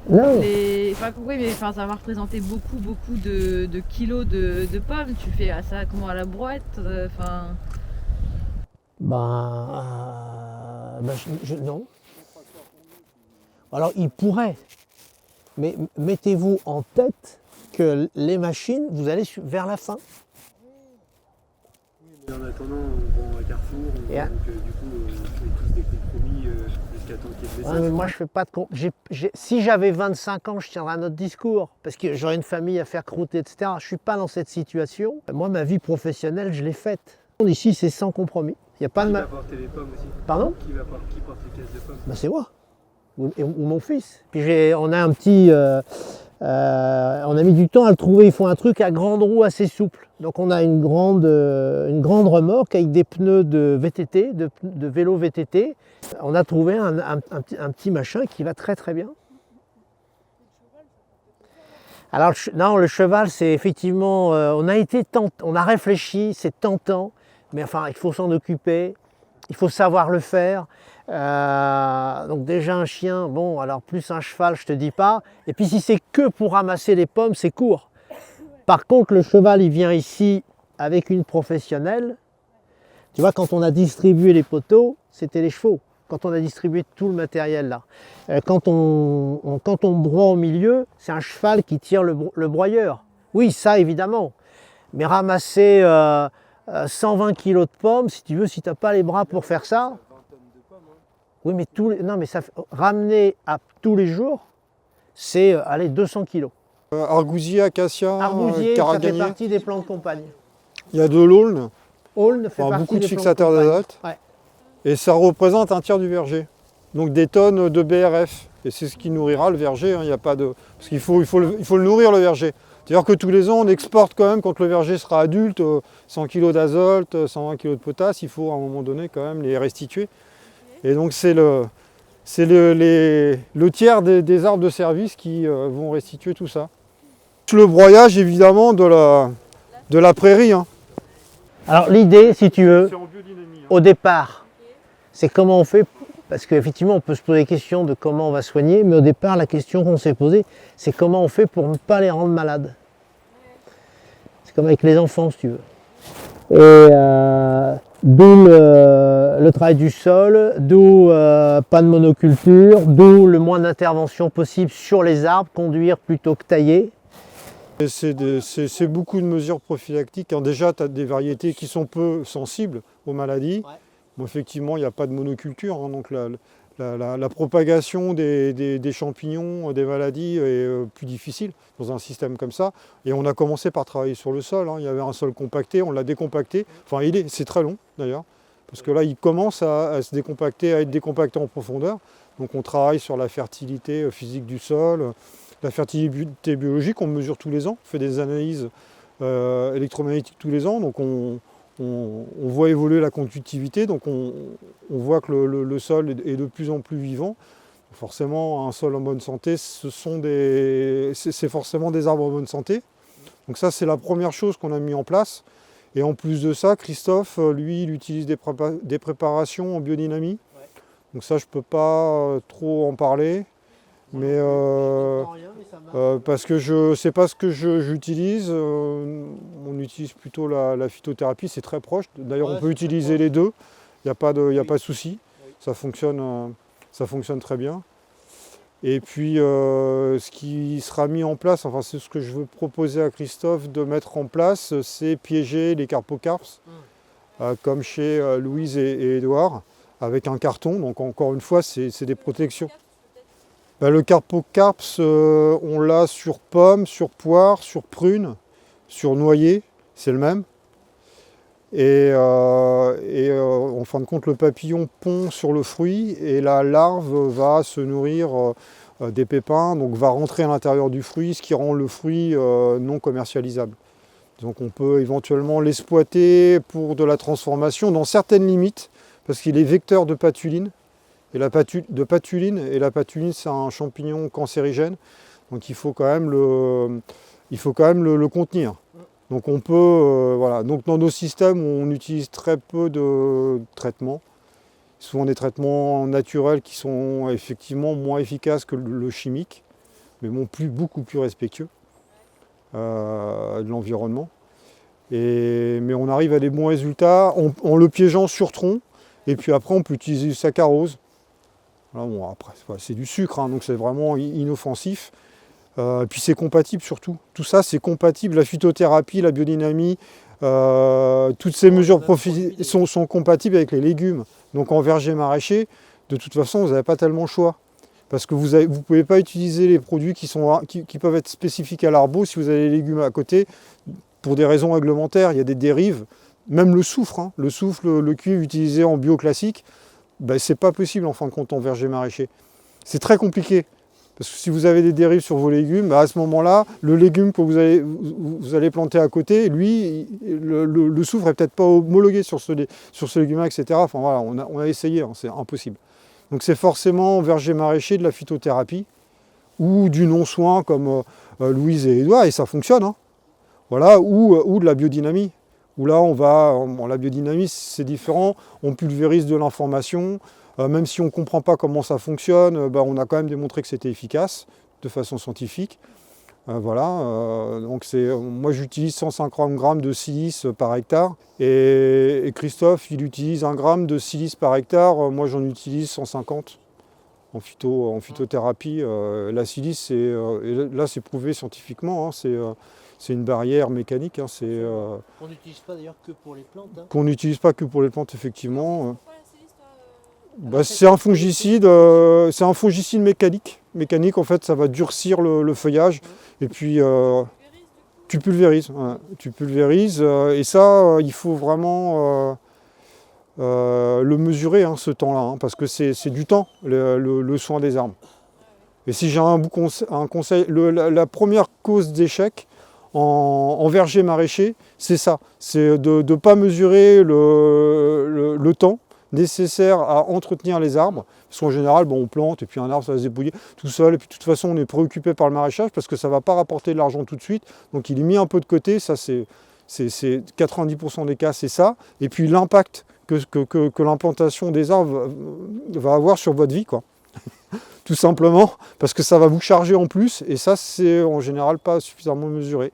Non. les. Enfin, oui, mais ça va représenter beaucoup de kilos de pommes. Tu fais ça comment à la brouette enfin. Non. Alors, il pourrait. Mais mettez-vous en tête que les machines, vous allez vers la fin. Mais en attendant, on vend à Carrefour, Yeah. donc du coup, on fait tous des compromis jusqu'à temps qu'il y ait de Ouais, l'essence. mais moi, je fais pas de compte. Si j'avais 25 ans, je tiendrais un autre discours. Parce que j'aurais une famille à faire croûter, etc. Je ne suis pas dans cette situation. Moi, ma vie professionnelle, je l'ai faite. Ici, c'est sans compromis. Il n'y a pas de Qui va porter les pommes aussi? Pardon? Qui porte les caisses de pommes? Ben, c'est moi. Ou mon fils. Puis on a un petit. On a mis du temps à le trouver. Il faut un truc à grande roue assez souple. Donc on a une grande remorque avec des pneus de VTT, de vélo VTT. On a trouvé un petit machin qui va très bien. Alors non, le cheval, c'est effectivement. On a réfléchi, c'est tentant, mais enfin, il faut s'en occuper. Il faut savoir le faire. Donc déjà un chien, bon, alors plus un cheval, je te dis pas. Et puis si c'est que pour ramasser les pommes, c'est court. Par contre, le cheval, il vient ici avec une professionnelle. Tu vois, quand on a distribué les poteaux, c'était les chevaux. Quand on a distribué tout le matériel là. Quand on broie au milieu, c'est un cheval qui tire le broyeur. Oui, ça évidemment. Mais ramasser 120 kg de pommes, si tu veux, si tu n'as pas les bras pour faire ça. Oui, mais ramener à tous les jours, c'est 200 kg. Argousier, acacia, Arbousier, ça fait caragagné. partie des plants de campagne. Il y a de l'aulne, Aulne fait partie beaucoup de des plants fixateurs campagne. d'azote. Ouais. Et ça représente un tiers du verger. Donc des tonnes de BRF. Et c'est ce qui nourrira le verger. Hein. Il y a pas de... Parce qu'il faut le nourrir, le verger. C'est-à-dire que tous les ans, on exporte quand même, quand le verger sera adulte, 100 kg d'azote, 120 kg de potasse. Il faut à un moment donné quand même les restituer. Et donc c'est le tiers des arbres de service qui vont restituer tout ça. Le broyage évidemment de la prairie. Hein. Alors l'idée, si tu veux, C'est en biodynamie. Hein. au départ, c'est comment on fait, parce qu'effectivement on peut se poser la question de comment on va soigner, mais au départ la question qu'on s'est posée, c'est comment on fait pour ne pas les rendre malades. C'est comme avec les enfants si tu veux. Et d'où le travail du sol, d'où pas de monoculture, d'où le moins d'intervention possible sur les arbres, conduire plutôt que tailler. C'est beaucoup de mesures prophylactiques. Hein. Déjà, tu as des variétés qui sont peu sensibles aux maladies. Ouais. Bon, effectivement, il n'y a pas de monoculture. Hein, donc la propagation des champignons, des maladies est plus difficile dans un système comme ça. Et on a commencé par travailler sur le sol. Hein. Il y avait un sol compacté, on l'a décompacté. Enfin, c'est très long d'ailleurs. Parce que là, il commence à se décompacter, à être décompacté en profondeur. Donc on travaille sur la fertilité physique du sol. La fertilité biologique, on mesure tous les ans, on fait des analyses électromagnétiques tous les ans, donc on voit évoluer la conductivité, donc on voit que le sol est de plus en plus vivant. Forcément, un sol en bonne santé, c'est forcément des arbres en bonne santé. Donc ça, c'est la première chose qu'on a mis en place. Et en plus de ça, Christophe, lui, il utilise des préparations en biodynamie. Ouais. Donc ça, je ne peux pas trop en parler. Mais parce que je ne sais pas ce que j'utilise. On utilise plutôt la phytothérapie, c'est très proche. D'ailleurs, on peut utiliser les deux. Il n'y a pas de souci. Oui. Ça fonctionne très bien. Et puis, ce qui sera mis en place, enfin c'est ce que je veux proposer à Christophe de mettre en place, c'est piéger les carpocarpes, comme chez Louise et Édouard, avec un carton. Donc encore une fois, c'est des protections. Ben, le carpocarpes, on l'a sur pomme, sur poire, sur prune, sur noyer, c'est le même. Et en fin de compte, le papillon pond sur le fruit et la larve va se nourrir des pépins, donc va rentrer à l'intérieur du fruit, ce qui rend le fruit non commercialisable. Donc on peut éventuellement l'exploiter pour de la transformation dans certaines limites, parce qu'il est vecteur de patuline. Et la patuline, c'est un champignon cancérigène, donc il faut quand même le contenir. Donc on peut, voilà. Donc dans nos systèmes, on utilise très peu de traitements, souvent des traitements naturels qui sont effectivement moins efficaces que le chimique, mais bon, beaucoup plus respectueux de l'environnement. Mais on arrive à des bons résultats en le piégeant sur tronc, et puis après on peut utiliser du saccharose. Là, bon, après, c'est du sucre, hein, donc c'est vraiment inoffensif. Puis c'est compatible surtout. Tout ça, c'est compatible. La phytothérapie, la biodynamie, toutes ces mesures sont compatibles avec les légumes. Donc en verger maraîcher, de toute façon, vous n'avez pas tellement le choix. Parce que vous ne pouvez pas utiliser les produits qui peuvent être spécifiques à l'arbre si vous avez les légumes à côté, pour des raisons réglementaires. Il y a des dérives. Même le soufre, hein, le cuivre utilisé en bio classique, ben, c'est pas possible en fin de compte en verger maraîcher. C'est très compliqué. Parce que si vous avez des dérives sur vos légumes, bah à ce moment-là, le légume que vous allez planter à côté, lui, le soufre n'est peut-être pas homologué sur ce légume-là, etc. Enfin voilà, on a essayé, hein, c'est impossible. Donc c'est forcément verger maraîcher de la phytothérapie ou du non-soin comme Louise et Édouard, et ça fonctionne. Hein. Voilà, ou de la biodynamie. Où là, la biodynamie, c'est différent, on pulvérise de l'information. Même si on ne comprend pas comment ça fonctionne, on a quand même démontré que c'était efficace de façon scientifique. Voilà, donc moi j'utilise 150 grammes de silice par hectare et Christophe il utilise 1 gramme de silice par hectare, moi j'en utilise 150 en phytothérapie. La silice, là c'est prouvé scientifiquement, hein, c'est une barrière mécanique. Hein, qu'on n'utilise pas d'ailleurs que pour les plantes. Hein. Qu'on n'utilise pas que pour les plantes effectivement. C'est un fongicide, mécanique. Mécanique, en fait, ça va durcir le feuillage. Et puis, tu pulvérises. Ouais, tu pulvérises. Et ça, il faut vraiment le mesurer, hein, ce temps-là. Hein, parce que c'est du temps, le soin des arbres. Et si j'ai un conseil, la première cause d'échec en verger maraîcher, c'est ça. C'est de ne pas mesurer le temps nécessaire à entretenir les arbres, parce qu'en général, on plante et puis un arbre ça va se débrouiller tout seul, et puis de toute façon on est préoccupé par le maraîchage parce que ça ne va pas rapporter de l'argent tout de suite, donc il est mis un peu de côté, ça c'est 90% des cas, c'est ça, et puis l'impact que l'implantation des arbres va avoir sur votre vie, quoi. Tout simplement, parce que ça va vous charger en plus, et ça c'est en général pas suffisamment mesuré.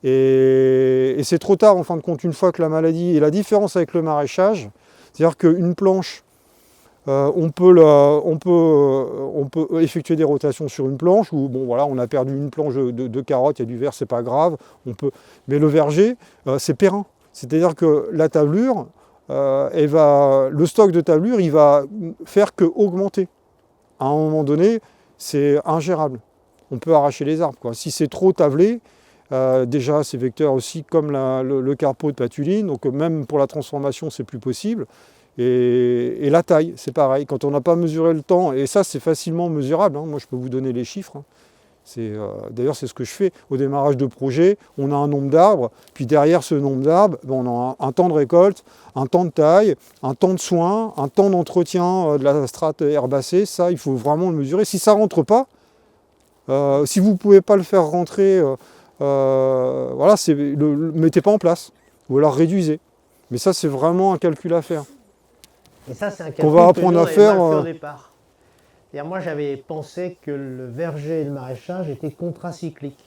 Et c'est trop tard en fin de compte, une fois que la maladie, et la différence avec le maraîchage, c'est-à-dire qu'une planche, on peut effectuer des rotations sur une planche, où voilà, on a perdu une planche de carottes, il y a du vert, c'est pas grave, mais le verger, c'est périn. C'est-à-dire que la tablure, le stock de tablure, il va faire qu'augmenter. À un moment donné, c'est ingérable. On peut arracher les arbres, quoi. Si c'est trop tablé, déjà c'est vecteur aussi comme le carpo de patuline, donc même pour la transformation c'est plus possible. Et la taille, c'est pareil, quand on n'a pas mesuré le temps, et ça c'est facilement mesurable, hein. Moi je peux vous donner les chiffres, hein. D'ailleurs, c'est ce que je fais. Au démarrage de projet, on a un nombre d'arbres, puis derrière ce nombre d'arbres, on a un temps de récolte, un temps de taille, un temps de soin, un temps d'entretien de la strate herbacée. Ça, il faut vraiment le mesurer. Si ça ne rentre pas, si vous ne pouvez pas le faire rentrer, voilà, mettez pas en place, ou alors réduisez. Mais ça, c'est vraiment un calcul à faire. Et ça, c'est un Qu'on va apprendre à faire. Au départ. Moi, j'avais pensé que le verger et le maraîchage étaient contracycliques.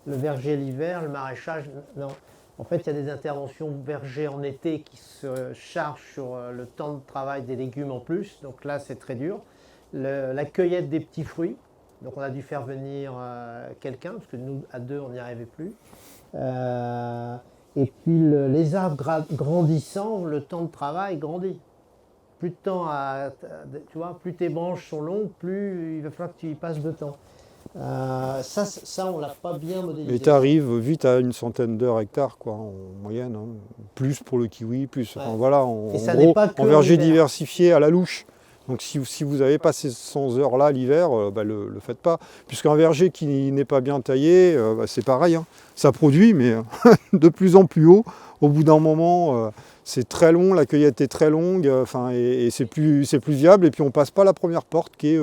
Le verger l'hiver, le maraîchage, non. En fait, il y a des interventions verger en été qui se chargent sur le temps de travail des légumes en plus. Donc là, c'est très dur. La cueillette des petits fruits. Donc on a dû faire venir quelqu'un, parce que nous, à deux, on n'y arrivait plus. Et puis les arbres grandissant, le temps de travail grandit. Plus de temps tu vois, plus tes branches sont longues, plus il va falloir que tu y passes de temps. Ça, on ne l'a pas bien modélisé. Et tu arrives vite à une centaine d'heures hectares, quoi, en moyenne. Hein. Plus pour le kiwi, plus. Ouais. Enfin, voilà, en n'est gros, pas que en verger l'hiver. diversifié à la louche. Donc si vous n'avez pas ces 100 heures-là l'hiver, le faites pas. Puisqu'un verger qui n'est pas bien taillé, c'est pareil. Hein. Ça produit, mais de plus en plus haut. Au bout d'un moment, c'est très long, la cueillette est très longue, et c'est plus viable. Et puis on ne passe pas la première porte qui est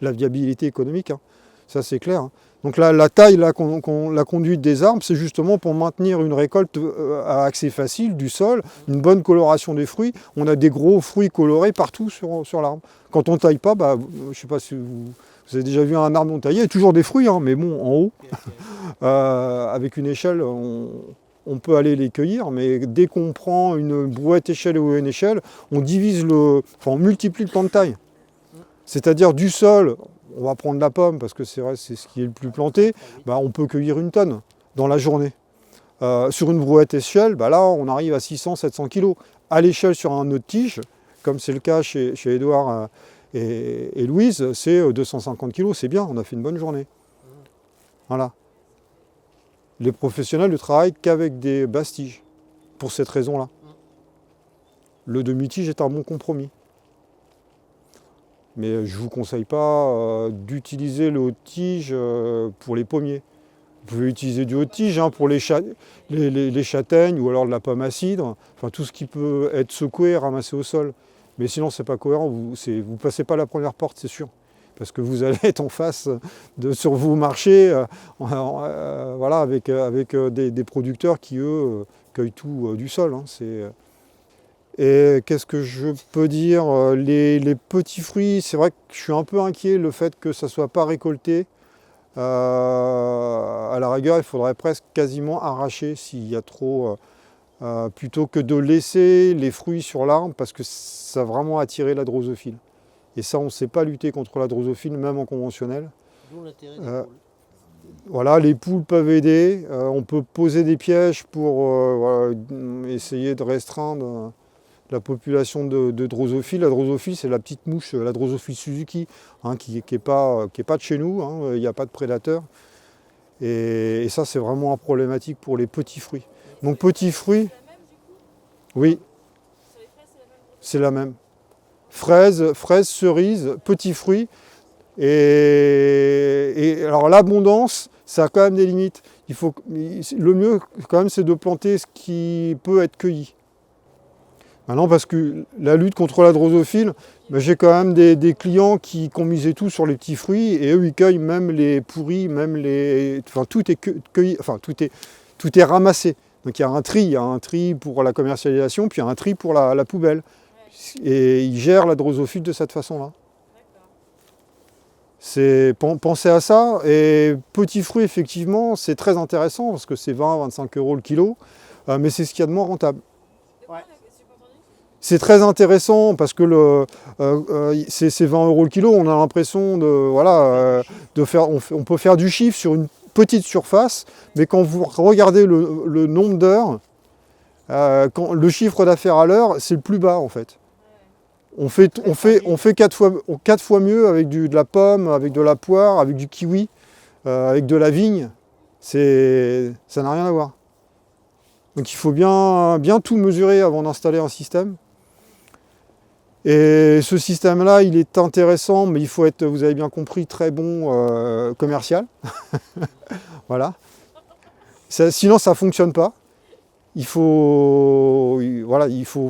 la viabilité économique. Hein. Ça, c'est clair. Hein. Donc la taille, la conduite des arbres, c'est justement pour maintenir une récolte à accès facile du sol, une bonne coloration des fruits. On a des gros fruits colorés partout sur l'arbre. Quand on ne taille pas, je ne sais pas si vous avez déjà vu un arbre non taillé, il y a toujours des fruits, hein, mais bon, en haut, avec une échelle, on peut aller les cueillir, mais dès qu'on prend une brouette échelle ou une échelle, on on multiplie le temps de taille. C'est-à-dire du sol, on va prendre la pomme parce que c'est vrai, c'est ce qui est le plus planté, on peut cueillir 1 tonne dans la journée. Sur une brouette échelle, là on arrive à 600-700 kg. À l'échelle sur un nœud de tige, comme c'est le cas chez Édouard et Louise, c'est 250 kg, c'est bien, on a fait une bonne journée. Voilà. Les professionnels ne travaillent qu'avec des basses tiges, pour cette raison-là. Le demi-tige est un bon compromis. Mais je ne vous conseille pas d'utiliser le haut-tige pour les pommiers. Vous pouvez utiliser du haut-tige pour les châtaignes ou alors de la pomme à cidre, enfin tout ce qui peut être secoué et ramassé au sol. Mais sinon, ce n'est pas cohérent, vous ne passez pas la première porte, c'est sûr. Parce que vous allez être en face sur vos marchés voilà, avec des producteurs qui, eux, cueillent tout du sol. Hein, Et qu'est-ce que je peux dire, les petits fruits, c'est vrai que je suis un peu inquiet le fait que ça ne soit pas récolté. À la rigueur, il faudrait presque quasiment arracher s'il y a trop, plutôt que de laisser les fruits sur l'arbre parce que ça va vraiment attirer la drosophile. Et ça, on ne sait pas lutter contre la drosophile, même en conventionnel. D'où l'intérêt des poules. Voilà, les poules peuvent aider. On peut poser des pièges pour essayer de restreindre la population de drosophiles. La drosophile, c'est la petite mouche, la drosophile Suzuki, qui n'est pas de chez nous, il n'y a pas de prédateurs. Et ça, c'est vraiment problématique pour les petits fruits. Donc petits fruits, oui, c'est la même. Fraises, cerises, petits fruits. Et alors l'abondance, ça a quand même des limites. Le mieux, quand même, c'est de planter ce qui peut être cueilli. Maintenant, parce que la lutte contre la drosophile, j'ai quand même des clients qui ont misé tout sur les petits fruits et eux, ils cueillent même les pourris, tout est cueilli, tout est ramassé. Donc il y a un tri pour la commercialisation, puis il y a un tri pour la poubelle. Et ils gèrent la drosophile de cette façon-là. Pensez à ça. Et petits fruits, effectivement, c'est très intéressant parce que c'est 20-25 € le kilo, mais c'est ce qu'il y a de moins rentable. Ouais. C'est très intéressant parce que c'est 20 € le kilo. On a l'impression on peut faire du chiffre sur une petite surface, mais quand vous regardez le nombre d'heures, le chiffre d'affaires à l'heure, c'est le plus bas en fait. On fait 4 fois mieux avec de la pomme, avec de la poire, avec du kiwi, avec de la vigne. Ça n'a rien à voir. Donc il faut bien tout mesurer avant d'installer un système. Et ce système-là, il est intéressant, mais il faut être, vous avez bien compris, très bon commercial. Voilà. Sinon, ça ne fonctionne pas. Il faut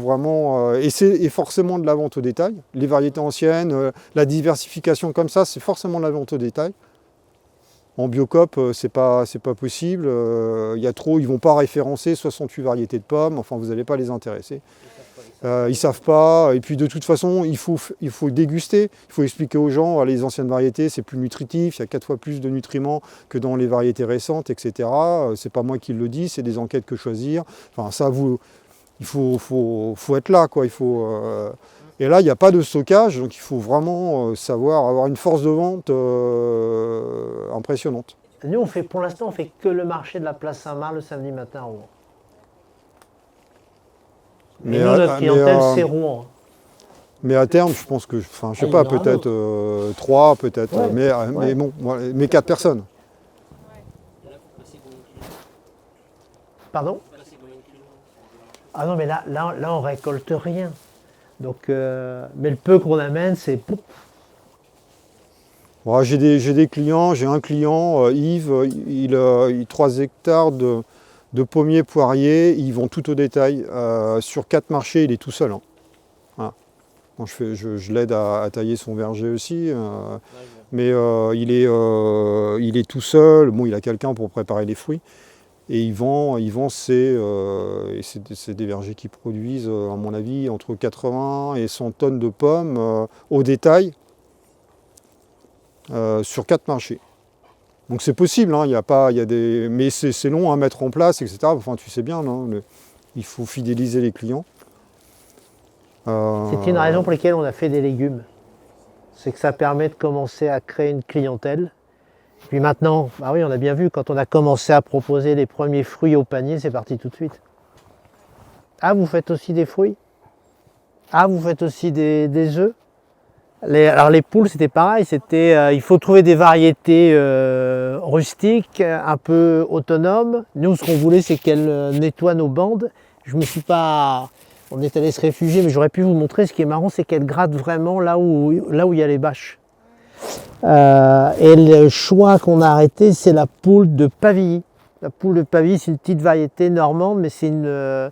vraiment... et forcément de la vente au détail. Les variétés anciennes, la diversification comme ça, c'est forcément de la vente au détail. En Biocop, c'est pas possible. Il y a trop, ils ne vont pas référencer 68 variétés de pommes. Enfin, vous n'allez pas les intéresser. Ils ne savent pas. Et puis de toute façon, il faut déguster. Il faut expliquer aux gens, les anciennes variétés, c'est plus nutritif. Il y a 4 fois plus de nutriments que dans les variétés récentes, etc. C'est pas moi qui le dis, c'est des enquêtes que choisir. Enfin, ça, il faut être là, quoi. Et là, il n'y a pas de stockage, donc il faut vraiment savoir avoir une force de vente impressionnante. Nous, pour l'instant, on fait que le marché de la place Saint-Marc le samedi matin à Rouen. Mais nous, notre clientèle, c'est Rouen. Mais à terme, je pense que, enfin, je sais pas, peut-être 3, peut-être, mais bon, mais 4 personnes. Pardon? Ah non, mais là, on récolte rien. Donc, mais le peu qu'on amène, c'est... Ouais, j'ai des clients, j'ai un client, Yves, il a 3 hectares de pommiers poiriers, ils vont tout au détail. Sur 4 marchés, il est tout seul. Hein. Voilà. Bon, je l'aide à tailler son verger aussi, mais il est tout seul. Bon, il a quelqu'un pour préparer les fruits. Et il vend c'est des vergers qui produisent, à mon avis, entre 80 et 100 tonnes de pommes au détail sur 4 marchés. Donc c'est possible, hein, mais c'est long à mettre en place, etc. Enfin, tu sais bien, non, il faut fidéliser les clients. C'est une raison pour laquelle on a fait des légumes. C'est que ça permet de commencer à créer une clientèle. Puis maintenant, bah oui, on a bien vu, quand on a commencé à proposer les premiers fruits au panier, c'est parti tout de suite. Ah, vous faites aussi des fruits? Ah, vous faites aussi des œufs? Alors les poules, c'était pareil, il faut trouver des variétés rustiques, un peu autonomes. Nous, ce qu'on voulait, c'est qu'elles nettoient nos bandes. On est allé se réfugier, mais j'aurais pu vous montrer. Ce qui est marrant, c'est qu'elles grattent vraiment là où il y a les bâches. Et le choix qu'on a arrêté, c'est la poule de Pavilly. La poule de Pavilly, c'est une petite variété normande, mais c'est une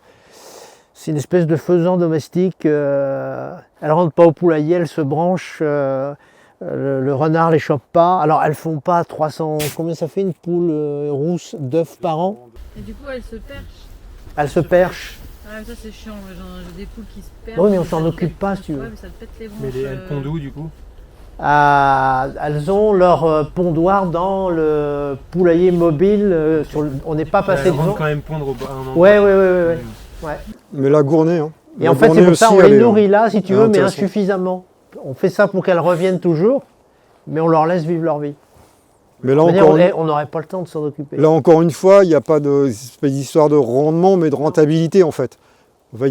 espèce de faisan domestique. Elle rentre pas au poulailler, elle se branche. Le renard les chope pas. Alors elles font pas 300. Combien ça fait une poule rousse d'œufs par an? Et du coup, elle se perche. Elle se perche. Ah, mais ça c'est chiant, j'ai des poules qui se perchent. Oui, mais on s'en occupe pas, si tu veux. Ouais, mais ça te pète les bronches. Mais elles pondent où du coup? Elles ont leur pondoir dans le poulailler mobile. On n'est pas passé Elles rentrent devant. quand même pondre à un endroit. Ouais. Mais la gournée, hein. Et en fait, c'est pour ça qu'on les nourrit là, si tu veux, mais insuffisamment. On fait ça pour qu'elles reviennent toujours, mais on leur laisse vivre leur vie. Mais là, on n'aurait pas le temps de s'en occuper. Là, encore une fois, il n'y a pas d'histoire de rendement, mais de rentabilité, en fait. Enfin,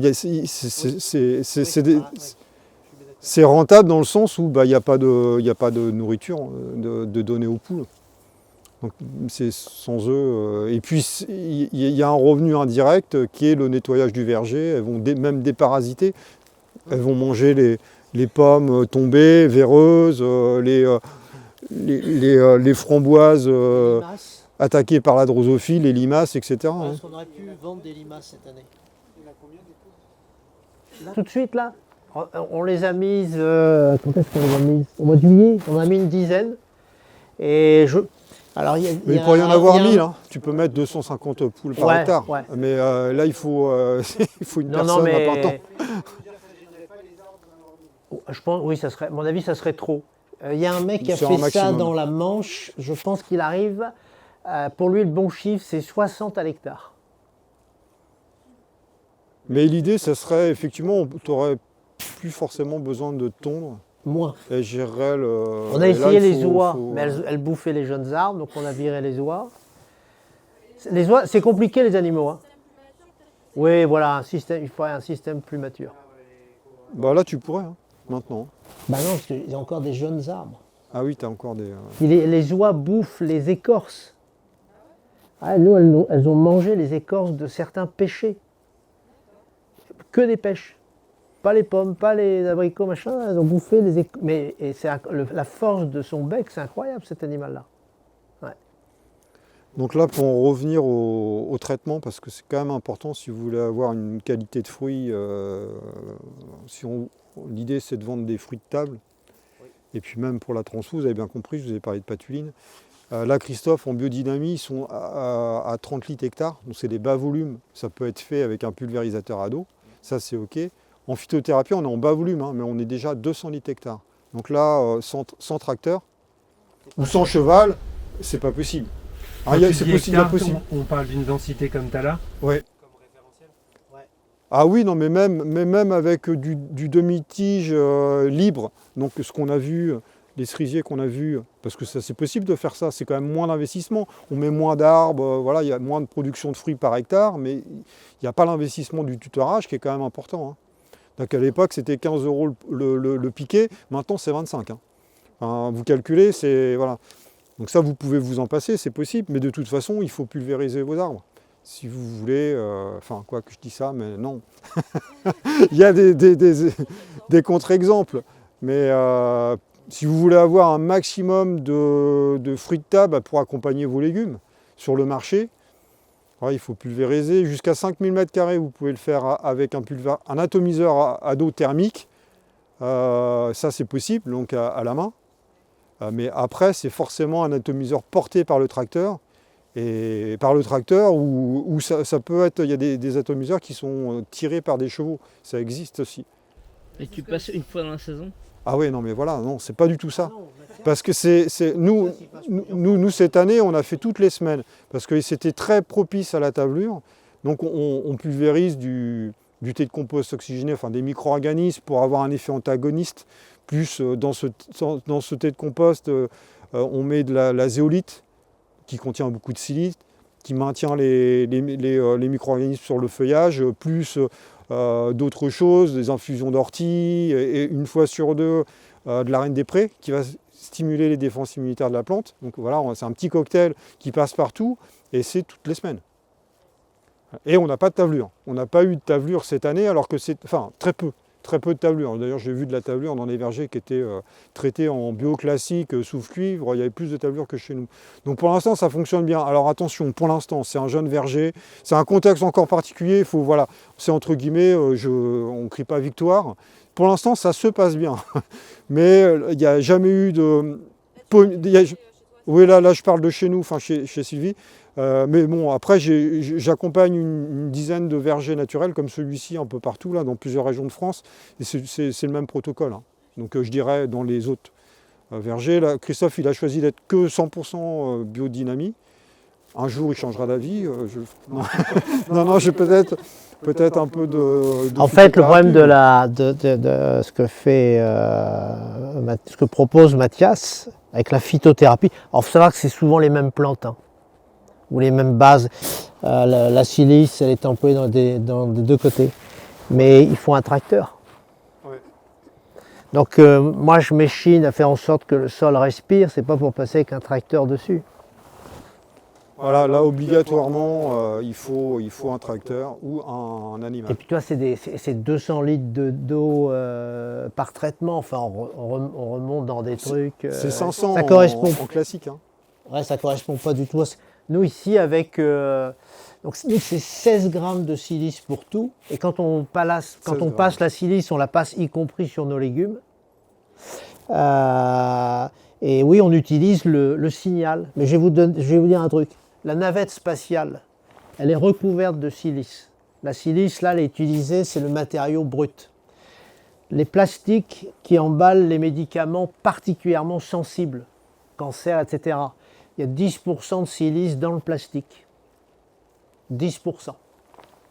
c'est rentable dans le sens où il n'y a pas de nourriture de donner aux poules. Donc, c'est sans eux. Et puis, il y a un revenu indirect qui est le nettoyage du verger. Elles vont même déparasiter. Elles vont manger les pommes tombées, véreuses, les framboises attaquées par la drosophile, les limaces, etc. Parce qu'on aurait pu vendre des limaces cette année. Il y en a combien des poules? Tout de suite, là, on les a mises... quand est-ce qu'on les a mises? Au mois de juillet, on en a mis une dizaine. Et alors, mais il pourrait y en avoir 1000, hein. Tu peux mettre 250 poules par hectare. Ouais. Mais là, il faut une personne à plein temps. Je pense, oui, à mon avis, ça serait trop. Il y a un mec qui a fait ça dans la Manche. Je pense qu'il arrive. Pour lui, le bon chiffre, c'est 60 à l'hectare. Mais l'idée, ça serait effectivement, tu n'aurais plus forcément besoin de tondre. Moins. Et gérer on a essayé les oies, mais elles bouffaient les jeunes arbres, donc on a viré les oies. Les oies, c'est compliqué les animaux. Hein. Oui, voilà, il faudrait un système plus mature. Bah là, tu pourrais, hein, maintenant. Bah non, parce qu'il y a encore des jeunes arbres. Ah oui, tu as encore des... Les oies bouffent les écorces. Ah, nous, elles ont mangé les écorces de certains pêchers. Que des pêches. pas les pommes, pas les abricots, machin, elles ont bouffé mais la force de son bec, c'est incroyable cet animal-là. Donc là, pour en revenir au traitement, parce que c'est quand même important si vous voulez avoir une qualité de fruits, l'idée c'est de vendre des fruits de table, et puis même pour la transfo, vous avez bien compris, je vous ai parlé de patuline. Là, Christophe, en biodynamie, ils sont à 30 litres hectares, donc c'est des bas volumes, ça peut être fait avec un pulvérisateur à dos, ça c'est ok. En phytothérapie, on est en bas volume, hein, mais on est déjà à 200 litres hectares. Donc là, sans tracteur ou sans cheval, c'est pas possible. Quand tu C'est dis possible, hectare, impossible. on parle d'une densité comme tu as là, Ouais. comme référentiel. Ah oui, non, mais même avec du demi-tige libre, donc ce qu'on a vu, les cerisiers qu'on a vus, parce que c'est possible de faire ça, c'est quand même moins d'investissement. On met moins d'arbres, voilà, il y a moins de production de fruits par hectare, mais il n'y a pas l'investissement du tutorage qui est quand même important. Hein. Donc à l'époque, c'était 15 € le piquet, maintenant c'est 25. Hein. Enfin, vous calculez, c'est... Voilà. Donc ça, vous pouvez vous en passer, c'est possible, mais de toute façon, il faut pulvériser vos arbres. Si vous voulez, enfin, quoi que je dis ça, mais non. Il y a des contre-exemples. Mais si vous voulez avoir un maximum de fruits de table pour accompagner vos légumes sur le marché, il faut pulvériser. Jusqu'à 5000 m², vous pouvez le faire avec un atomiseur à dos thermique. Ça, c'est possible, donc à la main. Mais après, c'est forcément un atomiseur porté par le tracteur. Et par le tracteur, ou ça peut être, il y a des atomiseurs qui sont tirés par des chevaux. Ça existe aussi. Et tu passes une fois dans la saison? Ah oui, non, mais voilà, non, c'est pas du tout ça. Parce que nous, cette année, on a fait toutes les semaines. Parce que c'était très propice à la tablure. Donc on pulvérise du thé de compost oxygéné, enfin des micro-organismes pour avoir un effet antagoniste. Plus dans ce thé de compost, on met de la zéolite qui contient beaucoup de silice, qui maintient les micro-organismes sur le feuillage, plus d'autres choses, des infusions d'ortie, et une fois sur deux, de la reine des prés, qui va stimuler les défenses immunitaires de la plante. Donc voilà, c'est un petit cocktail qui passe partout, et c'est toutes les semaines. Et on n'a pas de tavelure. On n'a pas eu de tavelure cette année, alors que c'est... Enfin, très peu de tavelure. D'ailleurs, j'ai vu de la tavelure dans les vergers qui étaient traités en bio classique, souffle-cuivre. Il y avait plus de tavelure que chez nous. Donc pour l'instant, ça fonctionne bien. Alors attention, pour l'instant, c'est un jeune verger. C'est un contexte encore particulier. Il faut, voilà, c'est entre guillemets, on ne crie pas victoire. Pour l'instant, ça se passe bien. Mais il n'y a jamais eu de... Oui, là, je parle de chez nous, enfin chez Sylvie. Mais bon, après, j'accompagne une dizaine de vergers naturels comme celui-ci un peu partout, là, dans plusieurs régions de France. Et c'est le même protocole. Hein. Donc je dirais dans les autres vergers, là, Christophe, il a choisi d'être que 100% biodynamie. Un jour, il changera d'avis. Non, j'ai peut-être un peu de en fait, le problème de ce que propose Mathias avec la phytothérapie, alors il faut savoir que c'est souvent les mêmes plantes, hein, ou les mêmes bases. La silice, elle est employée dans des deux côtés, mais il faut un tracteur. Ouais. Donc moi, je m'échine à faire en sorte que le sol respire, c'est pas pour passer avec un tracteur dessus. Voilà, là obligatoirement, il faut un tracteur ou un animal. Et puis toi, c'est 200 litres d'eau par traitement. Enfin, on remonte dans des trucs. C'est 500 ça correspond. En classique. Hein. Ouais, ça correspond pas du tout. Nous ici, avec donc nous, c'est 16 grammes de silice pour tout. Et quand on passe la silice, on la passe y compris sur nos légumes. Et oui, on utilise le signal. Mais je vais vous dire un truc. La navette spatiale, elle est recouverte de silice. La silice, là, elle est utilisée, c'est le matériau brut. Les plastiques qui emballent les médicaments particulièrement sensibles, cancer, etc. Il y a 10% de silice dans le plastique. 10%.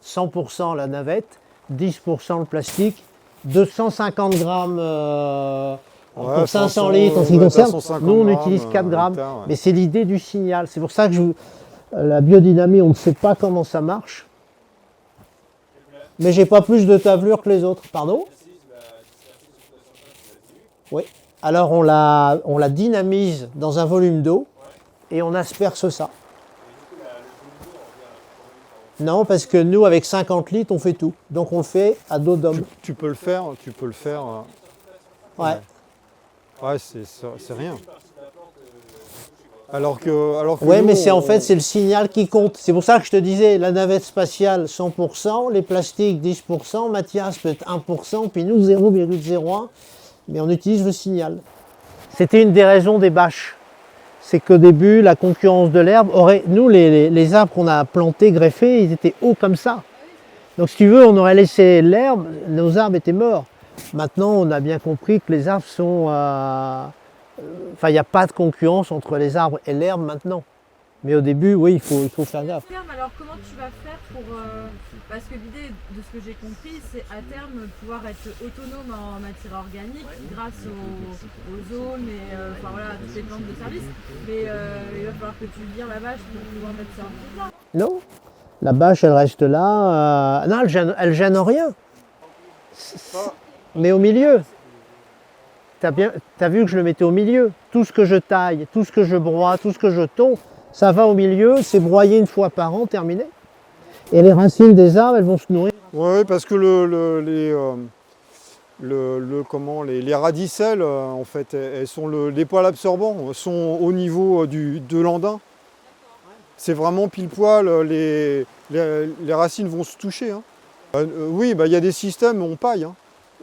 100% la navette, 10% le plastique, 250 grammes... pour 500 litres en ce qui concerne, nous on utilise 4 grammes, ouais. Mais c'est l'idée du signal. C'est pour ça que la biodynamie, on ne sait pas comment ça marche. Mais j'ai pas plus de tavelure que les autres. Pardon? Oui. Alors on la dynamise dans un volume d'eau et on asperge ça. Non, parce que nous, avec 50 litres, on fait tout. Donc on le fait à dos d'homme. Tu peux le faire, Ouais. Ouais, c'est rien. Alors que Ouais, nous, mais c'est en fait c'est le signal qui compte. C'est pour ça que je te disais, la navette spatiale 100%, les plastiques 10%, Mathias peut-être 1%, puis nous 0,01, mais on utilise le signal. C'était une des raisons des bâches. C'est qu'au début, la concurrence de l'herbe aurait... Nous, les arbres qu'on a plantés, greffés, ils étaient hauts comme ça. Donc si tu veux, on aurait laissé l'herbe, nos arbres étaient morts. Maintenant, on a bien compris que les arbres sont... Enfin, il n'y a pas de concurrence entre les arbres et l'herbe maintenant. Mais au début, oui, il faut faire gaffe. À terme, alors comment tu vas faire pour... parce que l'idée de ce que j'ai compris, c'est à terme pouvoir être autonome en matière organique grâce aux zones et enfin, voilà, toutes les plantes de service. Mais il va falloir que tu vires la vache pour pouvoir mettre ça en place. Non, la bâche, elle reste là. Non, elle gêne en rien. Mais au milieu. T'as vu que je le mettais au milieu. Tout ce que je taille, tout ce que je broie, tout ce que je tonds, ça va au milieu, c'est broyé une fois par an, terminé. Et les racines des arbres, elles vont se nourrir. Oui, parce que les radicelles, en fait, elles sont les poils absorbants sont au niveau de l'andin. C'est vraiment pile poil, les racines vont se toucher. Hein. Oui, bah, y a des systèmes où on paille. Hein.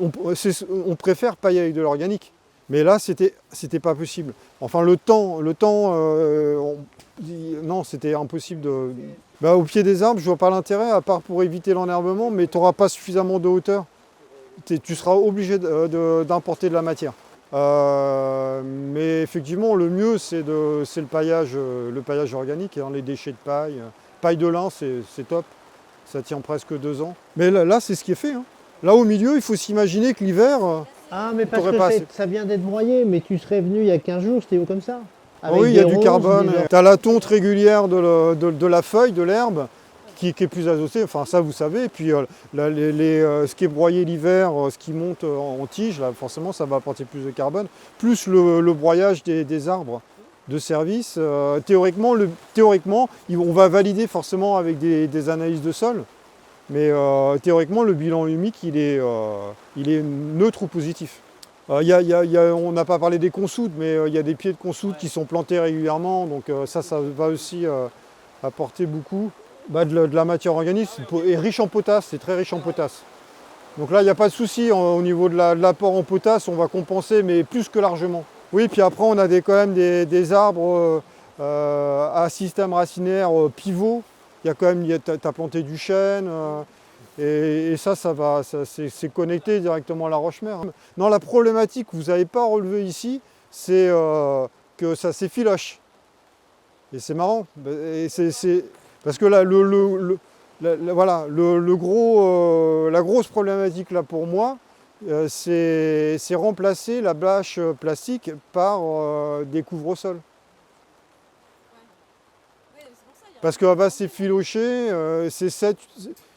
On préfère pailler avec de l'organique. Mais là, c'était pas possible. Enfin, le temps non, c'était impossible de... Bah, au pied des arbres, je vois pas l'intérêt, à part pour éviter l'enherbement, mais tu n'auras pas suffisamment de hauteur. Tu seras obligé d'importer de la matière. Mais effectivement, le mieux, c'est le paillage organique, hein, les déchets de paille. Paille de lin, c'est top. Ça tient presque 2 ans. Mais là c'est ce qui est fait. Hein. Là, au milieu, il faut s'imaginer que l'hiver... Ah, mais parce que ça vient d'être broyé, mais tu serais venu il y a 15 jours, c'était comme ça. Oui, il y a du carbone. Tu as la tonte régulière de la feuille, de l'herbe, qui est plus azotée, enfin ça vous savez. Et puis ce qui est broyé l'hiver, ce qui monte en tige, là, forcément ça va apporter plus de carbone. Plus le broyage des arbres de service. Théoriquement, on va valider forcément avec des analyses de sol. Mais théoriquement, le bilan humique, il est neutre ou positif. On n'a pas parlé des consoudes, mais il y a des pieds de consoude qui sont plantés régulièrement, donc ça va aussi apporter beaucoup. Bah, de la matière organique est riche en potasse, c'est très riche en potasse. Donc là, il n'y a pas de souci au niveau de l'apport en potasse, on va compenser, mais plus que largement. Oui, puis après, on a quand même des arbres à système racinaire pivot. Il y a quand même, tu as planté du chêne, et ça c'est connecté directement à la roche-mère. Non, la problématique que vous n'avez pas relevée ici, c'est que ça s'effiloche. Et c'est marrant. Parce que là, la grosse problématique là pour moi, c'est remplacer la bâche plastique par des couvre-sols. Parce qu'elle va s'effilocher, c'est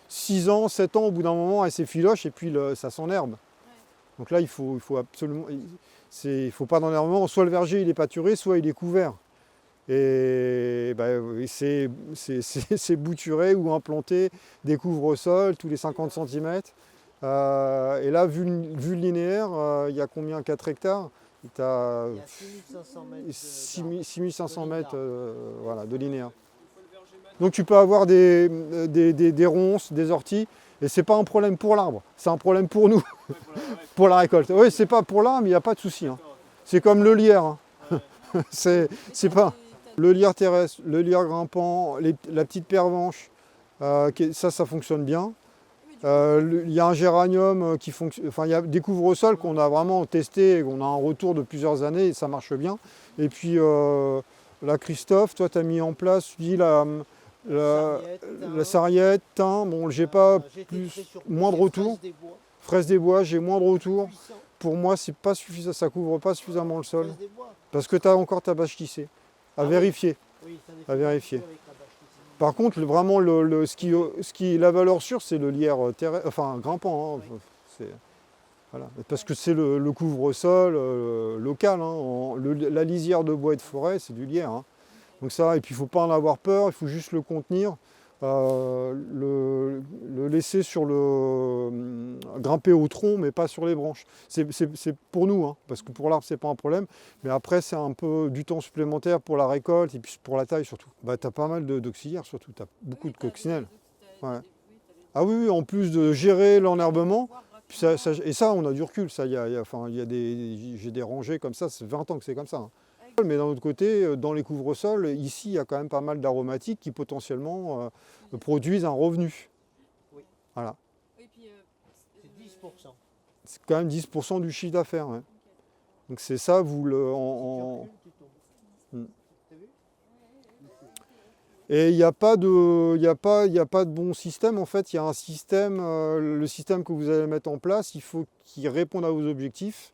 6 ans, 7 ans, au bout d'un moment, elle s'effiloche et puis ça s'enherbe. Donc là, il faut absolument... Il faut pas d'enherbement, soit le verger il est pâturé, soit il est couvert. Et bah, c'est bouturé ou implanté des couvre-sols tous les 50 cm. Et là, vu le linéaire, il y a combien? 4 hectares? Il y a 6500 mètres voilà, de linéaire. Donc tu peux avoir des ronces, des orties, et c'est pas un problème pour l'arbre, c'est un problème pour nous, pour la récolte. Oui, c'est pas pour l'arbre, il n'y a pas de souci. Hein. C'est comme le lierre. Hein. c'est pas le lierre terrestre, le lierre grimpant, la petite pervenche, ça fonctionne bien. Il y a un géranium qui fonctionne, enfin il y a des couvre-sols qu'on a vraiment testé, et qu'on a un retour de plusieurs années et ça marche bien. Et puis là, Christophe, toi tu as mis en place, tu dis la sarriette, thym, bon j'ai pas moins de retour. Fraise des bois, j'ai moins de retour. Pour moi, c'est pas suffisant, ça couvre pas suffisamment le sol. Parce que tu as encore ta bâche tissée. À vérifier. À vérifier. Par contre, vraiment, la valeur sûre, c'est le lierre terrestre, enfin grimpant. Hein. Voilà. Parce que c'est le couvre-sol local. Hein. La lisière de bois et de forêt, c'est du lierre. Hein. Donc ça, et puis il ne faut pas en avoir peur, il faut juste le contenir. le laisser sur grimper au tronc, mais pas sur les branches. C'est pour nous, hein, parce que pour l'arbre, c'est pas un problème. Mais après, c'est un peu du temps supplémentaire pour la récolte et puis pour la taille surtout. Bah, tu as pas mal d'auxiliaires surtout, tu as beaucoup de coccinelles. Ouais. Ah oui, en plus de gérer l'enherbement, et ça, on a du recul. J'ai des rangées comme ça, c'est 20 ans que c'est comme ça. Hein. Mais d'un autre côté, dans les couvre-sols, ici, il y a quand même pas mal d'aromatiques qui potentiellement produisent un revenu. Oui. Voilà. C'est 10%. C'est quand même 10% du chiffre d'affaires. Ouais. Donc c'est ça, vous le... Et il n'y a pas de bon système. En fait, il y a un système, le système que vous allez mettre en place, il faut qu'il réponde à vos objectifs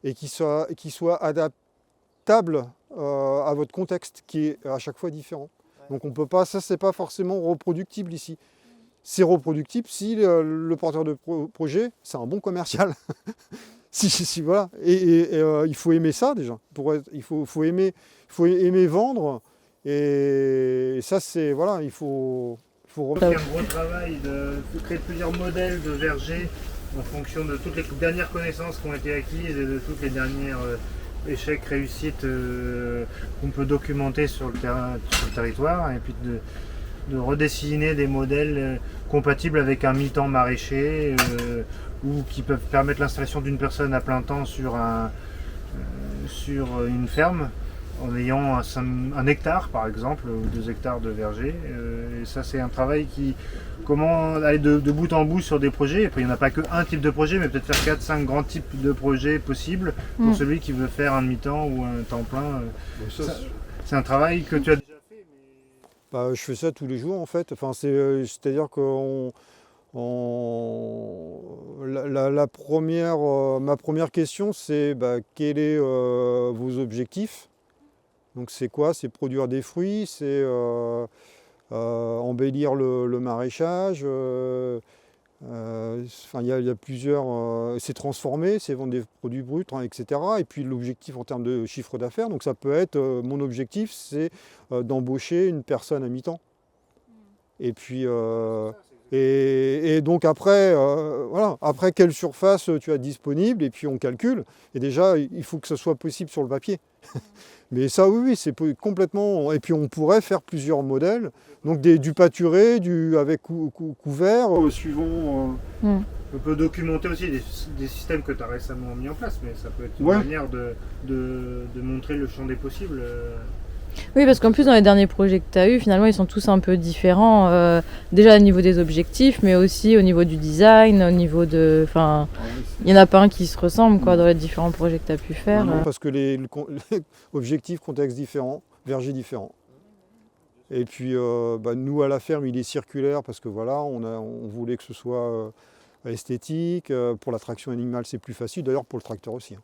et qu'il soit adaptable à votre contexte, qui est à chaque fois différent. Donc on peut pas, ça c'est pas forcément reproductible ici. C'est reproductible si le porteur de projet, c'est un bon commercial. Voilà. Et il faut aimer ça déjà. Il faut aimer vendre. Et ça, c'est, voilà, il faut Il y a un gros travail de créer plusieurs modèles de vergers en fonction de toutes les dernières connaissances qui ont été acquises et de toutes les dernières échecs, réussites qu'on peut documenter sur le territoire, et puis de redessiner des modèles compatibles avec un mi-temps maraîcher ou qui peuvent permettre l'installation d'une personne à plein temps sur une ferme, en ayant un hectare par exemple, ou 2 hectares de verger. Et ça, c'est un travail comment aller de bout en bout sur des projets. Après, il n'y en a pas qu'un type de projet, mais peut-être faire 4-5 grands types de projets possibles pour celui qui veut faire un demi-temps ou un temps plein. C'est un travail que tu as déjà fait. Je fais ça tous les jours en fait. Enfin, c'est-à-dire que ma première question, c'est quels sont vos objectifs? Donc c'est quoi? C'est produire des fruits, c'est embellir le maraîchage, il y a plusieurs... c'est transformer, c'est vendre des produits bruts, hein, etc. Et puis l'objectif en termes de chiffre d'affaires, donc ça peut être, mon objectif, c'est d'embaucher une personne à mi-temps. Et puis... Et donc après, voilà, après quelle surface tu as disponible, et puis on calcule. Et déjà, il faut que ce soit possible sur le papier. Mais ça, oui, c'est complètement... Et puis on pourrait faire plusieurs modèles, donc du pâturé, avec couvert. Suivant... On peut documenter aussi des systèmes que tu as récemment mis en place, mais ça peut être une manière de montrer le champ des possibles. Oui, parce qu'en plus, dans les derniers projets que tu as eus, finalement, ils sont tous un peu différents. Déjà au niveau des objectifs, mais aussi au niveau du design, au niveau de... Enfin, il n'y en a pas un qui se ressemble dans les différents projets que tu as pu faire. Non, parce que les objectifs, contextes différents, vergers différents. Et puis, nous, à la ferme, il est circulaire parce que voilà, on voulait que ce soit esthétique. Pour la traction animale, c'est plus facile. D'ailleurs, pour le tracteur aussi. Hein.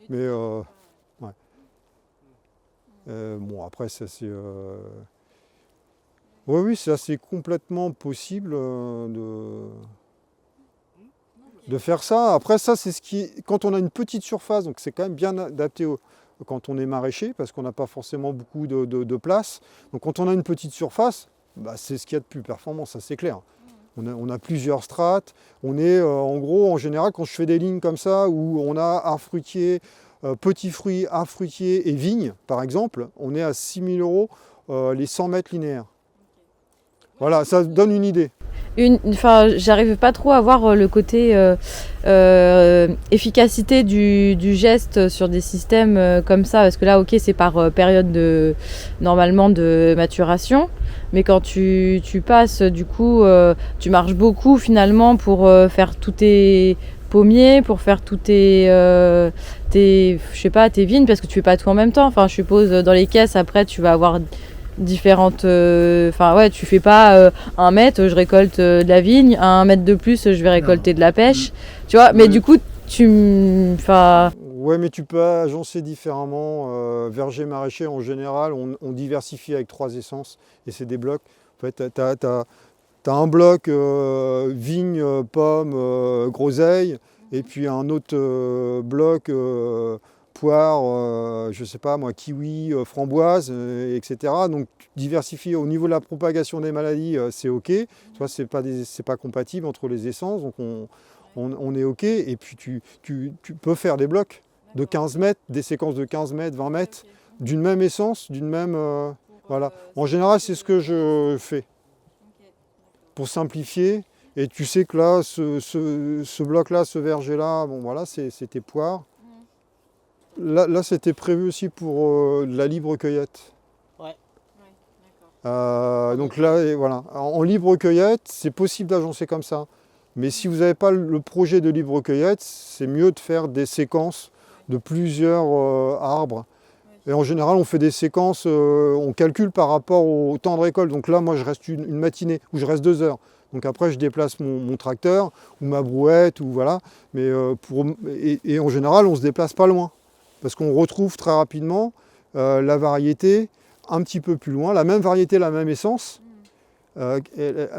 Mais... bon, après, ça c'est... Oui, ça c'est complètement possible de faire ça. Après, ça c'est quand on a une petite surface, donc c'est quand même bien adapté quand on est maraîcher, parce qu'on n'a pas forcément beaucoup de place. Donc quand on a une petite surface, c'est ce qu'il y a de plus performant, ça c'est clair. On a plusieurs strates. On est, en gros, en général, quand je fais des lignes comme ça, où on a arbre fruitier, petits fruits, arbres fruitiers et vignes, par exemple, on est à 6 000 € les 100 mètres linéaires. Voilà, ça donne une idée. J'arrive pas trop à voir le côté efficacité du geste sur des systèmes comme ça, parce que là, ok, c'est par période normalement de maturation, mais quand tu passes, du coup, tu marches beaucoup finalement pour faire tous tes pommiers, pour faire tous tes vignes, parce que tu fais pas tout en même temps. Enfin, je suppose dans les caisses après tu vas avoir différentes, tu fais pas 1 mètre je récolte de la vigne, à 1 mètre de plus je vais récolter de la pêche, tu vois, mais du coup ouais, mais tu peux agencer différemment. Verger maraîcher en général, on diversifie avec 3 essences et c'est des blocs. En fait, t'as un bloc vigne, pomme, groseille, et puis un autre bloc poire, je sais pas moi, kiwi, framboise, etc. Donc diversifier au niveau de la propagation des maladies, c'est ok. Tu vois, c'est pas compatible entre les essences, donc on est ok. Et puis tu peux faire des blocs de 15 mètres, des séquences de 15 mètres, 20 mètres, d'une même essence, d'une même... voilà. En général, c'est ce que je fais. Pour simplifier. Et tu sais que là, ce bloc-là, ce verger-là, bon voilà, c'était poire. Là c'était prévu aussi pour de la libre cueillette. Ouais. Donc là, et voilà. En libre cueillette, c'est possible d'agencer comme ça. Mais si vous n'avez pas le projet de libre cueillette, c'est mieux de faire des séquences de plusieurs arbres. Et en général, on fait des séquences, on calcule par rapport au temps de récolte. Donc là, moi, je reste une matinée, ou je reste 2 heures. Donc après, je déplace mon tracteur, ou ma brouette, ou voilà. Mais, et en général, on ne se déplace pas loin. Parce qu'on retrouve très rapidement la variété un petit peu plus loin, la même variété, la même essence.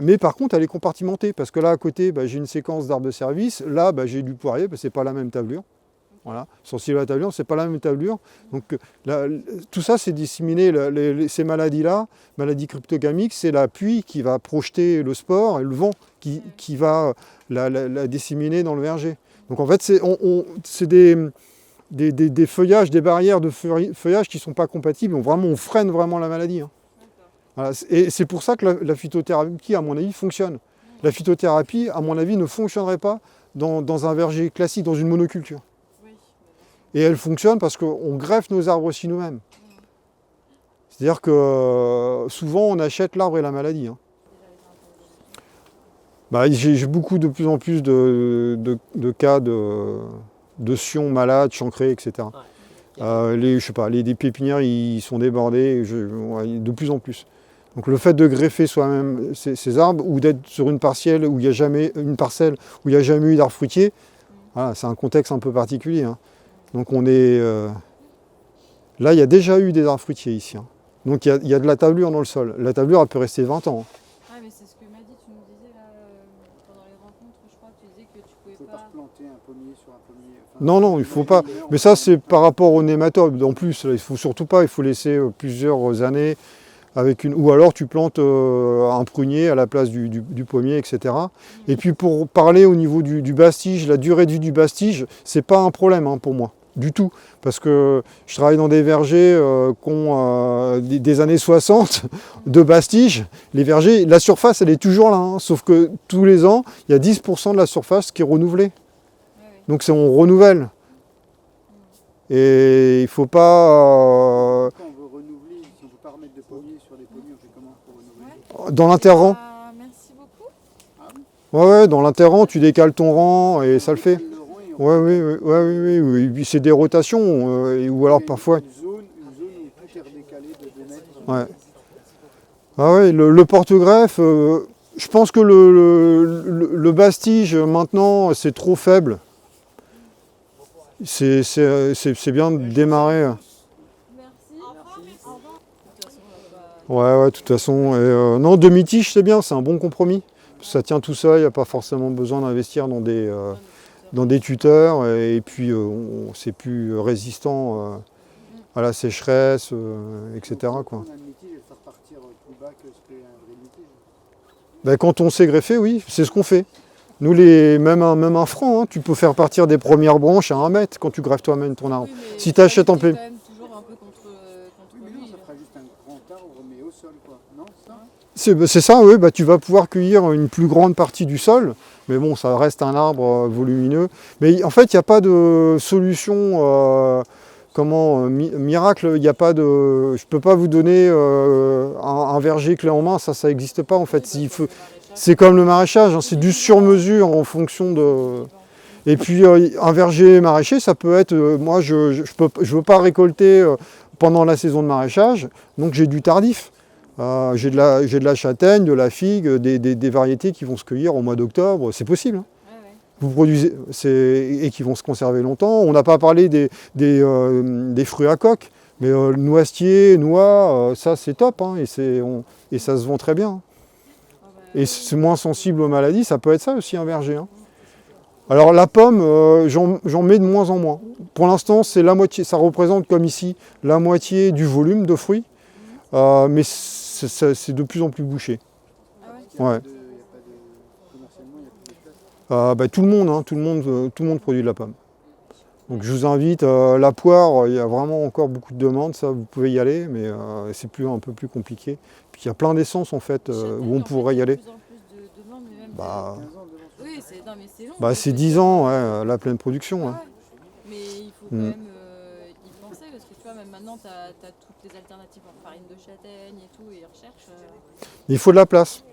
Mais par contre, elle est compartimentée. Parce que là, à côté, j'ai une séquence d'arbres de service. Là, j'ai du poirier, ce n'est pas la même tablure. Voilà. Sensible à la tablure, c'est pas la même tablure. Donc tout ça, c'est disséminé. Ces maladies-là, maladies cryptogamiques, c'est la pluie qui va projeter le spore et le vent qui va la disséminer dans le verger. Donc en fait, c'est des feuillages, des barrières de feuillage qui ne sont pas compatibles. On freine vraiment la maladie. Hein. Voilà. Et c'est pour ça que la phytothérapie, à mon avis, fonctionne. La phytothérapie, à mon avis, ne fonctionnerait pas dans un verger classique, dans une monoculture. Et elle fonctionne parce qu'on greffe nos arbres aussi nous-mêmes. C'est-à-dire que souvent on achète l'arbre et la maladie. Hein. J'ai beaucoup de plus en plus de cas de sions malades, chancrés, etc. Les pépinières ils sont débordés de plus en plus. Donc le fait de greffer soi-même ces arbres ou d'être sur une parcelle où il n'y a jamais eu d'arbre fruitier, voilà, c'est un contexte un peu particulier. Hein. Donc on est... Là, il y a déjà eu des arbres fruitiers ici. Hein. Donc il y a de la tablure dans le sol. La tablure, elle peut rester 20 ans. Hein. Ah, mais c'est ce que m'a dit, tu nous disais là, pendant les rencontres, je crois, tu disais que tu pouvais pas replanter un pommier sur un pommier. Non, il ne faut pas. Mais ça, c'est par rapport aux nématodes. En plus, là, il ne faut surtout pas, il faut laisser plusieurs années avec une... Ou alors tu plantes un prunier à la place du pommier, etc. Et puis pour parler au niveau du bastige, la durée de vie du bastige, c'est pas un problème hein, pour moi, du tout. Parce que je travaille dans des vergers qui ont des années 60 de bastige. Les vergers, la surface, elle est toujours là. Hein, sauf que tous les ans, il y a 10% de la surface qui est renouvelée. Donc on renouvelle. Et il ne faut pas... Dans l'interrang. Merci beaucoup. Ouais, dans l'interrang, tu décales ton rang et ça le fait. Oui. Et puis c'est des rotations, ou alors parfois... Une zone où tout est redécalé de 2 mètres. Ouais. Ah ouais, le porte-greffe, je pense que le bastige, maintenant, c'est trop faible. C'est bien de démarrer. Ouais, de toute façon. Non, demi-tige, c'est bien, c'est un bon compromis. Ça tient tout seul, il n'y a pas forcément besoin d'investir dans des tuteurs. Et puis, c'est plus résistant à la sécheresse, etc. Quoi. Quand on sait greffer, oui, c'est ce qu'on fait. Nous, même un franc, hein, tu peux faire partir des premières branches à 1 mètre quand tu greffes toi-même ton arbre. Oui, si tu achètes en paix. C'est ça, oui, tu vas pouvoir cueillir une plus grande partie du sol, mais bon, ça reste un arbre volumineux. Mais en fait, il n'y a pas de solution miracle, il n'y a pas de... Je ne peux pas vous donner un verger clé en main, ça n'existe pas en fait. C'est comme le maraîchage, hein, c'est du sur-mesure en fonction de... Et puis un verger maraîcher, ça peut être... moi, je ne veux pas récolter pendant la saison de maraîchage, donc j'ai du tardif. J'ai de la châtaigne, de la figue, des variétés qui vont se cueillir au mois d'octobre, c'est possible. Hein. Vous produisez, et qui vont se conserver longtemps. On n'a pas parlé des fruits à coque, mais noisetier, noix, ça c'est top, hein, et ça se vend très bien. Hein. Et c'est moins sensible aux maladies, ça peut être ça aussi un verger. Hein. Alors la pomme, j'en mets de moins en moins. pour l'instant, c'est la moitié, ça représente comme ici la moitié du volume de fruits, mais c'est de plus en plus bouché. Ouais. Tout le monde, hein, tout le monde produit de la pomme. Donc je vous invite, la poire, il y a vraiment encore beaucoup de demandes, ça vous pouvez y aller, mais c'est un peu plus compliqué. Puis il y a plein d'essences en fait où on pourrait y aller. C'est 10 ans, ouais, la pleine production. Hein. Mais il faut quand même y penser, parce que tu vois, même maintenant, tu as toutes les alternatives en farine de châtaigne et tout, et ils recherchent. Il faut de la place.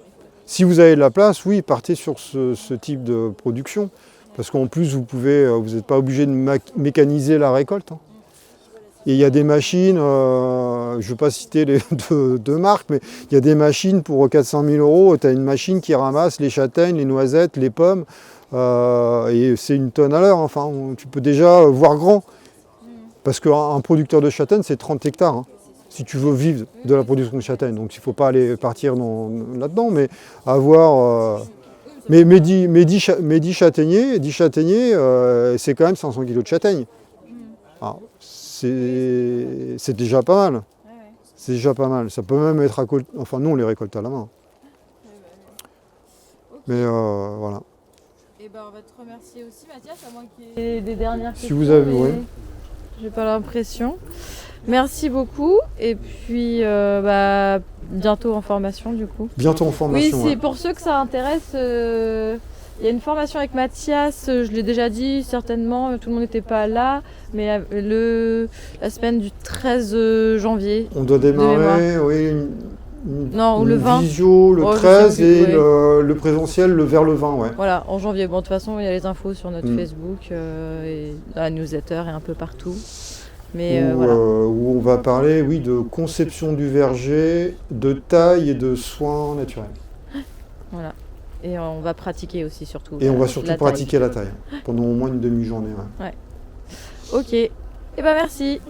Si vous avez de la place, oui, partez sur ce type de production. Parce qu'en plus, vous n'êtes pas obligé de mécaniser la récolte. Hein. Et il y a des machines, je ne vais pas citer les deux marques, mais il y a des machines pour 400 000 €. Tu as une machine qui ramasse les châtaignes, les noisettes, les pommes. Et c'est 1 tonne à l'heure. Enfin, tu peux déjà voir grand. Parce qu'un producteur de châtaignes, c'est 30 hectares. Hein, si tu veux vivre de la production de châtaignes. Donc il ne faut pas aller partir là-dedans, mais avoir... Mais 10 châtaigniers, c'est quand même 500 kg de châtaignes. Alors, c'est déjà pas mal. C'est déjà pas mal. Ça peut même être récolté. Enfin, nous, on les récolte à la main. Mais voilà. Et on va te remercier aussi, Mathias, à moins qu'il y ait des dernières questions. Si vous avez, oui. J'ai pas l'impression. Merci beaucoup. Et puis, bientôt en formation, du coup. Bientôt en formation. Oui, c'est pour ceux que ça intéresse. Il y a une formation avec Mathias, je l'ai déjà dit, certainement, tout le monde n'était pas là, mais la semaine du 13 janvier. On doit démarrer, oui, le 20. Visio le 13 et le présentiel vers le 20, ouais. Voilà, en janvier. Bon, de toute façon, il y a les infos sur notre Facebook, et la newsletter et un peu partout. Mais où on va parler, oui, de conception du verger, de taille et de soins naturels. Voilà. Et on va pratiquer aussi surtout. Et on va surtout pratiquer la taille pendant au moins une demi-journée. Ouais. Ok. Et merci.